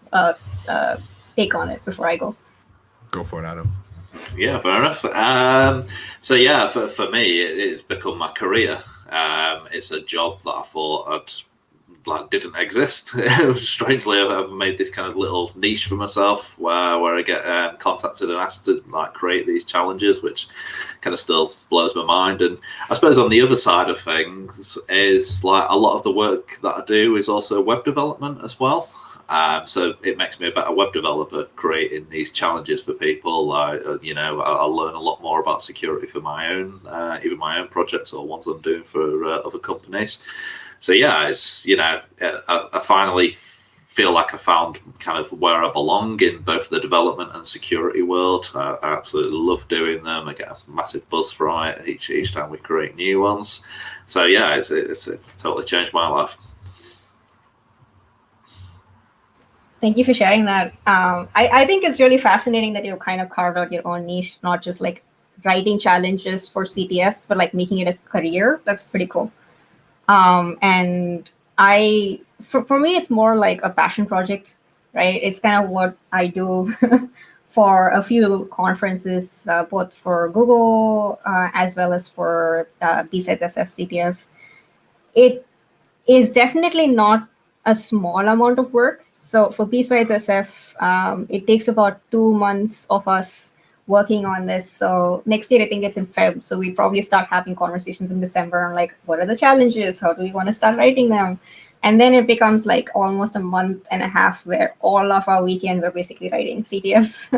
take on it before I go. Go for it, Adam. Yeah, fair enough. So yeah, for me, it's become my career. It's a job that I thought didn't exist. Strangely, I've made this kind of little niche for myself where I get contacted and asked to create these challenges, which kind of still blows my mind. And I suppose on the other side of things is a lot of the work that I do is also web development as well. So it makes me a better web developer creating these challenges for people. I'll learn a lot more about security for my own, even my own projects or ones I'm doing for other companies. So yeah, it's I finally feel like I found kind of where I belong in both the development and security world. I absolutely love doing them. I get a massive buzz from it each time we create new ones. So yeah, it's totally changed my life. Thank you for sharing that. I think it's really fascinating that you've kind of carved out your own niche, not just like writing challenges for CTFs, but like making it a career. That's pretty cool. And for me, it's more like a passion project, right? It's kind of what I do for a few conferences, both for Google as well as for B-Sides SF CTF. It is definitely not a small amount of work. So for B-Sides SF, it takes about 2 months of us working on this. So next year, I think it's in Feb. So we probably start having conversations in December on like, what are the challenges? How do we want to start writing them? And then it becomes like almost a month and a half where all of our weekends are basically writing CTFs.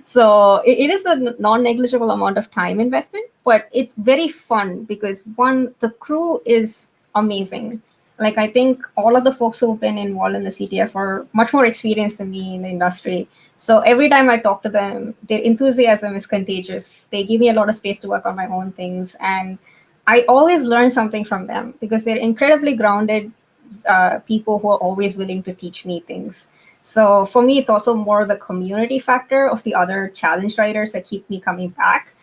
So it is a non-negligible amount of time investment, but it's very fun because one, the crew is amazing. Like, I think all of the folks who've been involved in the CTF are much more experienced than me in the industry. So every time I talk to them, their enthusiasm is contagious. They give me a lot of space to work on my own things. And I always learn something from them because they're incredibly grounded people who are always willing to teach me things. So for me, it's also more the community factor of the other challenge writers that keep me coming back.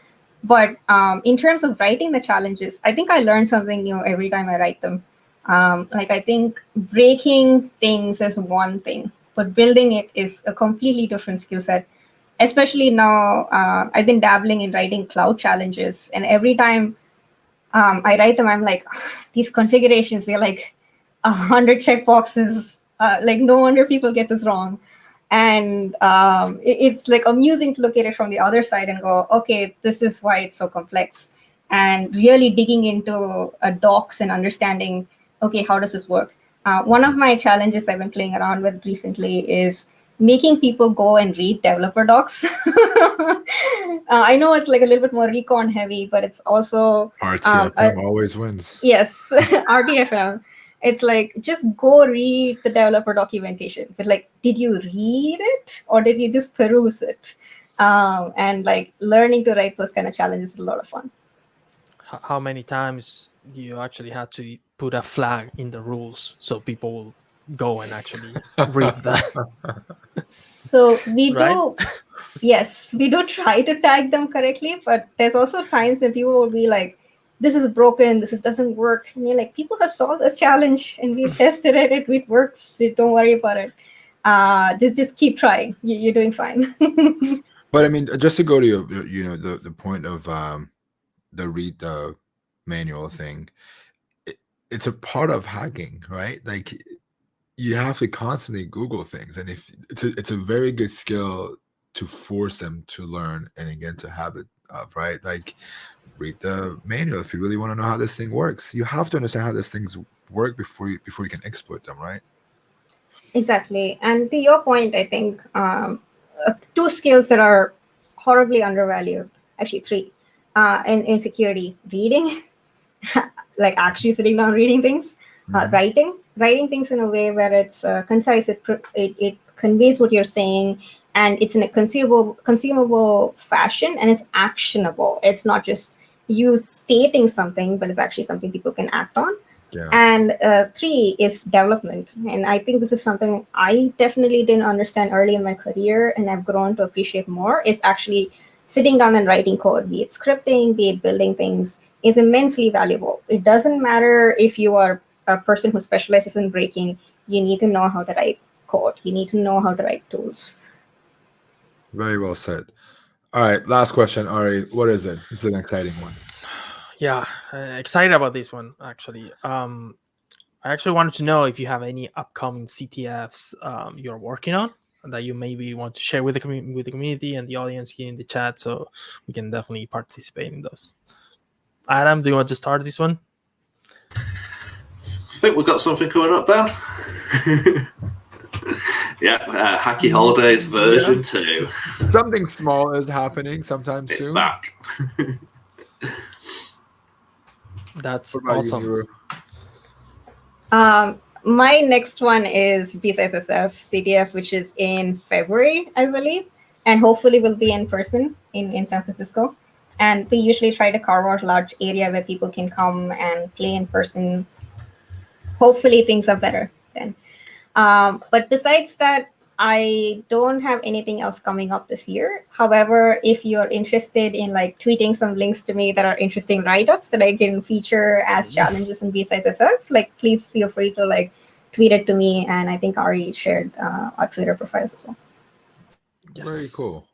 But in terms of writing the challenges, I think I learn something new every time I write them. I think breaking things is one thing, but building it is a completely different skill set. Especially now, I've been dabbling in writing cloud challenges, and every time I write them, I'm like, these configurations, they're like 100 checkboxes. Like, no wonder people get this wrong. And it's like amusing to look at it from the other side and go, okay, this is why it's so complex. And really digging into docs and understanding, okay, how does this work? One of my challenges I've been playing around with recently is making people go and read developer docs. I know it's like a little bit more recon heavy, but it's also RTFM always wins. Yes, RTFM. It's like, just go read the developer documentation. But like, did you read it or did you just peruse it? And like learning to write those kind of challenges is a lot of fun. How many times do you actually have to put a flag in the rules so people will go and actually read that? So we Right? do, yes, we do try to tag them correctly, but there's also times when people will be like, this is broken, doesn't work. And you're like, people have solved this challenge and we've tested it, it works, so don't worry about it. Just keep trying. You're doing fine. But I mean, just to go to the point of the read the manual thing, it's a part of hacking, right? Like, you have to constantly Google things, and if it's a very good skill to force them to learn and again to habit of, right? Like, read the manual if you really want to know how this thing works. You have to understand how these things work before you can exploit them, right? Exactly. And to your point, I think two skills that are horribly undervalued, actually three, in security: reading, like actually sitting down reading things, writing things in a way where it's concise, it conveys what you're saying, and it's in a consumable fashion, and it's actionable. It's not just you stating something, but it's actually something people can act on. Yeah. And three is development. And I think this is something I definitely didn't understand early in my career, and I've grown to appreciate more, is actually sitting down and writing code, be it scripting, be it building things, is immensely valuable. It doesn't matter if you are a person who specializes in breaking, you need to know how to write code. You need to know how to write tools. Very well said. All right, last question, Ari. What is it? This is an exciting one. Yeah, excited about this one actually. I actually wanted to know if you have any upcoming CTFs you're working on that you maybe want to share with the community and the audience here in the chat, so we can definitely participate in those. Adam, do you want to start this one? I think we've got something coming up, Ben. Yeah, Hacky Holidays version 2. Something small is happening sometime It's soon. back. That's What about awesome. you, My next one is BSSF CTF, which is in February, I believe, and hopefully will be in person in San Francisco. And we usually try to carve out a large area where people can come and play in person. Hopefully things are better then. But besides that, I don't have anything else coming up this year. However, if you're interested in like tweeting some links to me that are interesting write-ups that I can feature as challenges in B-Sides SF, like please feel free to like tweet it to me. And I think Ari shared our Twitter profiles as well. Yes. Very cool.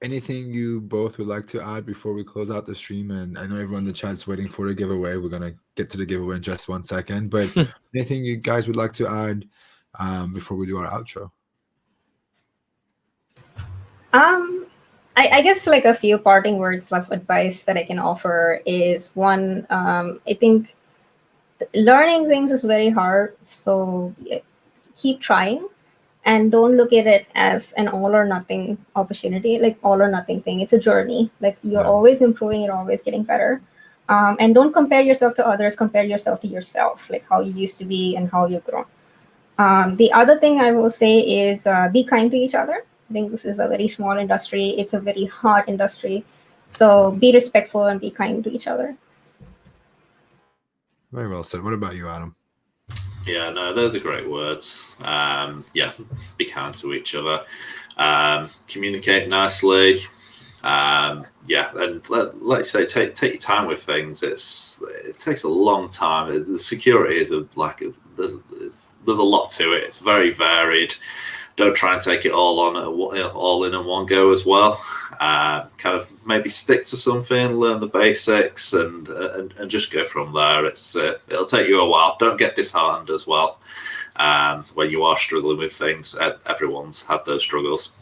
Anything you both would like to add before we close out the stream? And I know everyone in the chat's waiting for the giveaway. We're gonna get to the giveaway in just 1 second. But anything you guys would like to add before we do our outro? I guess like a few parting words of advice that I can offer is one, I think learning things is very hard. So keep trying. And don't look at it as an all or nothing opportunity, like all or nothing thing. It's a journey. Like you're always improving, you're always getting better. And don't compare yourself to others, compare yourself to yourself, like how you used to be and how you've grown. The other thing I will say is be kind to each other. I think this is a very small industry. It's a very hard industry. So be respectful and be kind to each other. Very well said. What about you, Adam? Yeah, no, those are great words. Yeah, be kind to each other. Communicate nicely. Yeah, and like you say, take your time with things. It takes a long time. The security is there's a lot to it. It's very varied. Don't try and take it all in one go as well. Kind of maybe stick to something, learn the basics, and just go from there. It'll take you a while. Don't get disheartened as well when you are struggling with things. Everyone's had those struggles.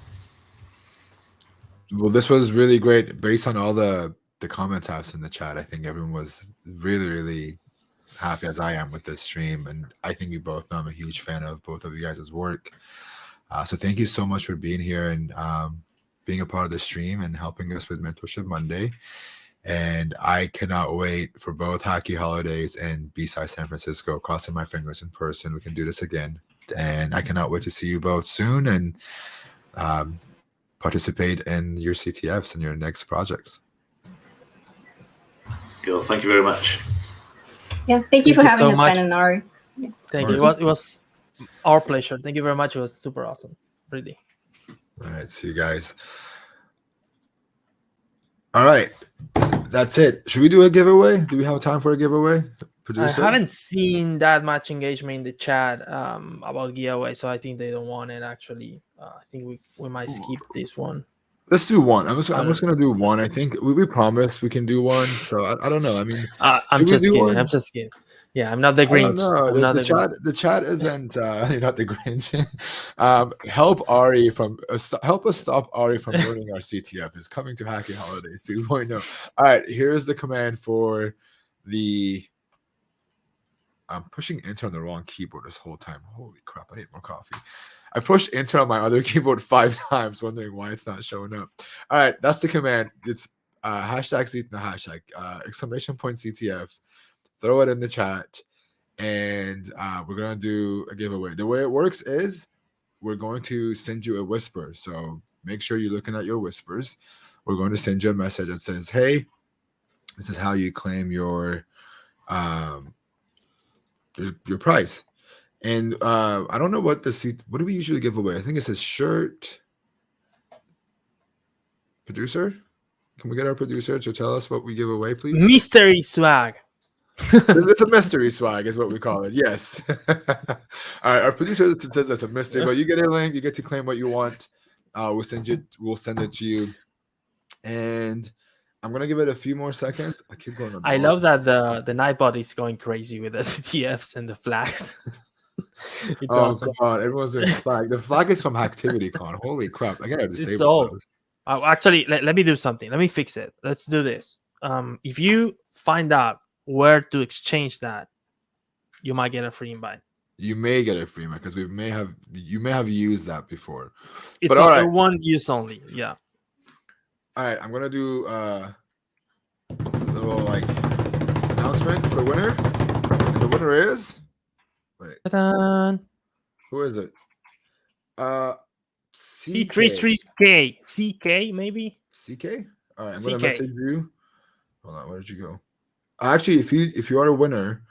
Well, this was really great. Based on all the comment tabs in the chat, I think everyone was really, really happy, as I am, with this stream. And I think you both know I'm a huge fan of both of you guys' work. So thank you so much for being here and being a part of the stream and helping us with Mentorship Monday. And I cannot wait for both Hacky Holidays and B-Side San Francisco. Crossing my fingers in person, we can do this again. And I cannot wait to see you both soon and participate in your CTFs and your next projects. Cool. Thank you very much. Yeah, thank you for having so us, much. Ben and Ari. Yeah. Thank you. It was our pleasure. Thank you very much. It was super awesome. Really. All right. See you guys. All right. That's it. Should we do a giveaway? Do we have time for a giveaway? Producer? I haven't seen that much engagement in the chat about giveaway, so I think they don't want it actually. I think we might skip this one. Let's do one. I'm just gonna do one. I think we promised we can do one. So I don't know. I mean, I'm just kidding. I'm just kidding. Yeah, I'm not the Grinch. The chat isn't. You're not the Grinch. Help us stop Ari from ruining our CTF. Is coming to Hacky Holidays 2.0. All right, here's the command for the. I'm pushing enter on the wrong keyboard this whole time. Holy crap! I need more coffee. I pushed enter on my other keyboard 5 times, wondering why it's not showing up. All right, that's the command. It's hashtag exclamation point CTF. Throw it in the chat, and we're gonna do a giveaway. The way it works is we're going to send you a whisper. So make sure you're looking at your whispers. We're going to send you a message that says, "Hey, this is how you claim your prize." And I don't know what what do we usually give away? I think it says shirt. Producer, can we get our producer to tell us what we give away, please? Mystery swag. It's a mystery swag is what we call it. Yes. All right, our producer says that's a mystery, but you get a link. You get to claim what you want. We'll send it to you, and I'm gonna give it a few more seconds. I keep going. I love that the Nightbot is going crazy with the CTFs and the flags. It's awesome. God, everyone's doing flag. The flag is from ActivityCon. Holy crap! I gotta disable old. those. Actually, let me do something. Let me fix it. Let's do this. If you find out where to exchange that, you might get a free invite. You may get a free invite because you may have used that before. It's all right. one use only. Yeah. All right, I'm gonna do a little like announcement for the winner. And the winner is Ta-da. who is it? C33K. CK maybe? CK? All right, I'm CK. gonna message you. Hold on, where did you go? Actually, if you are a winner,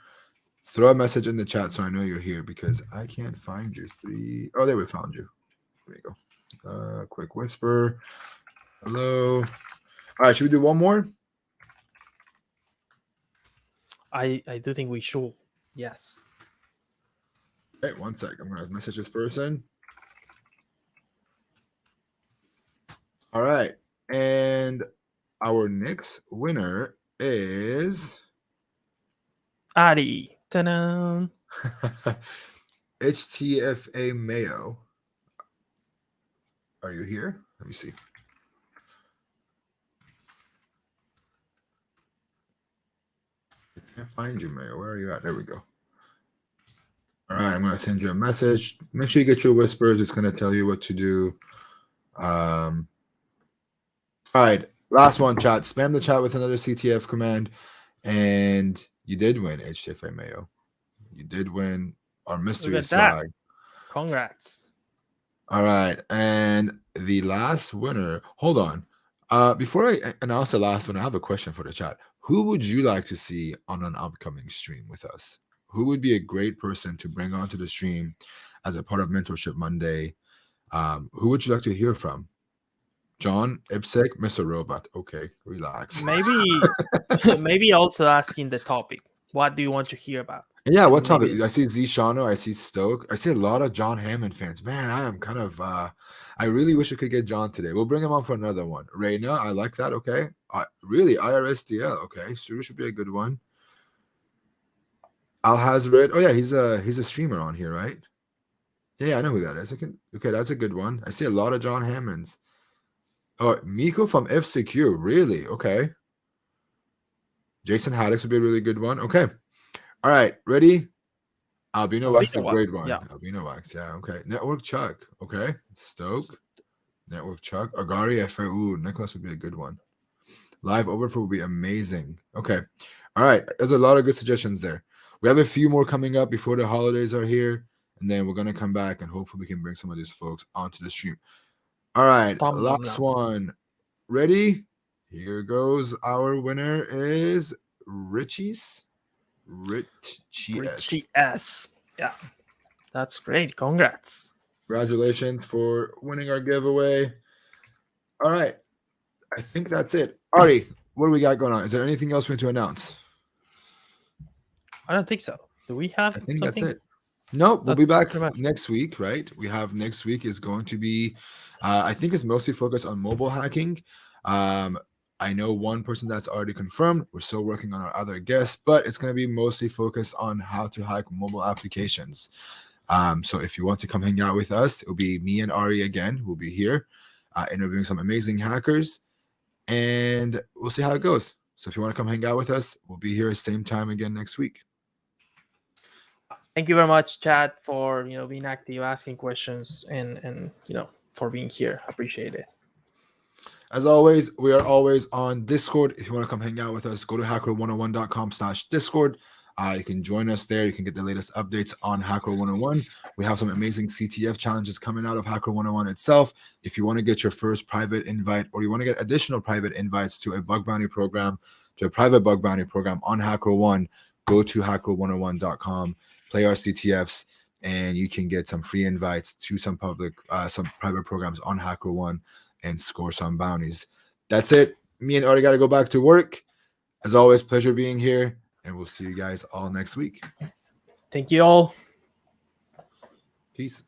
throw a message in the chat so I know you're here because I can't find you. Oh, there we found you. There you go. Quick whisper. Hello. All right, should we do one more? I do think we should. Yes. Hey, one sec. I'm gonna message this person. All right, and our next winner is Ari. Ta-da. HTFA Mayo. Are you here? Let me see. I can't find you, Mayo. Where are you at? There we go. All right, I'm going to send you a message. Make sure you get your whispers. It's going to tell you what to do. All right, last one, chat. Spam the chat with another CTF command. And you did win, HTFA Mayo. You did win our mystery swag. Congrats. All right, and the last winner. Hold on. Before I announce the last one, I have a question for the chat. Who would you like to see on an upcoming stream with us? Who would be a great person to bring onto the stream as a part of Mentorship Monday? Who would you like to hear from? John, IPSEC, Mr. Robot. Okay, relax. Maybe also asking the topic. What do you want to hear about? Yeah, what topic? I see Z Shano, I see Stoke. I see a lot of John Hammond fans. Man, I am kind of I really wish we could get John today. We'll bring him on for another one. Reina, I like that. Okay. Really, IRSDL. Okay. Should be a good one. Al Hazred. Oh yeah, he's a streamer on here, right? Yeah, I know who that is. Okay, that's a good one. I see a lot of John Hammonds. Oh, Miko from FCQ. Really? Okay. Jason Haddix would be a really good one. Okay. All right, ready? Albino Wax, a great one. Yeah. Albino Wax, yeah, okay. Network Chuck, okay. Stoke, Network Chuck. Agari FA, ooh, Nicholas would be a good one. Live Overflow would be amazing. Okay, all right. There's a lot of good suggestions there. We have a few more coming up before the holidays are here, and then we're gonna come back and hopefully we can bring some of these folks onto the stream. All right, last one. Ready? Here goes. Our winner is Richie S. Yeah, that's great. Congrats. Congratulations for winning our giveaway. All right, I think that's it. Ari, what do we got going on? Is there anything else we need to announce? I don't think so. Do we have? I think something? that's it. Nope, we'll be back next week, right? We have next week is going to be, I think it's mostly focused on mobile hacking. I know one person that's already confirmed. We're still working on our other guests, but it's going to be mostly focused on how to hack mobile applications. So if you want to come hang out with us, it'll be me and Ari again. We'll be here interviewing some amazing hackers, and we'll see how it goes. So if you want to come hang out with us, we'll be here same time again next week. Thank you very much, Chad, for being active, asking questions, and for being here. Appreciate it. As always, we are always on Discord. If you want to come hang out with us, go to hacker101.com/Discord. You can join us there. You can get the latest updates on Hacker 101. We have some amazing CTF challenges coming out of Hacker 101 itself. If you want to get your first private invite, or you want to get additional private invites to a bug bounty program, to a private bug bounty program on Hacker 1, go to hacker101.com, play our CTFs, and you can get some free invites to some private programs on Hacker 1 and score some bounties. That's it. Me and Ari got to go back to work. As always, pleasure being here, and we'll see you guys all next week. Thank you all. Peace.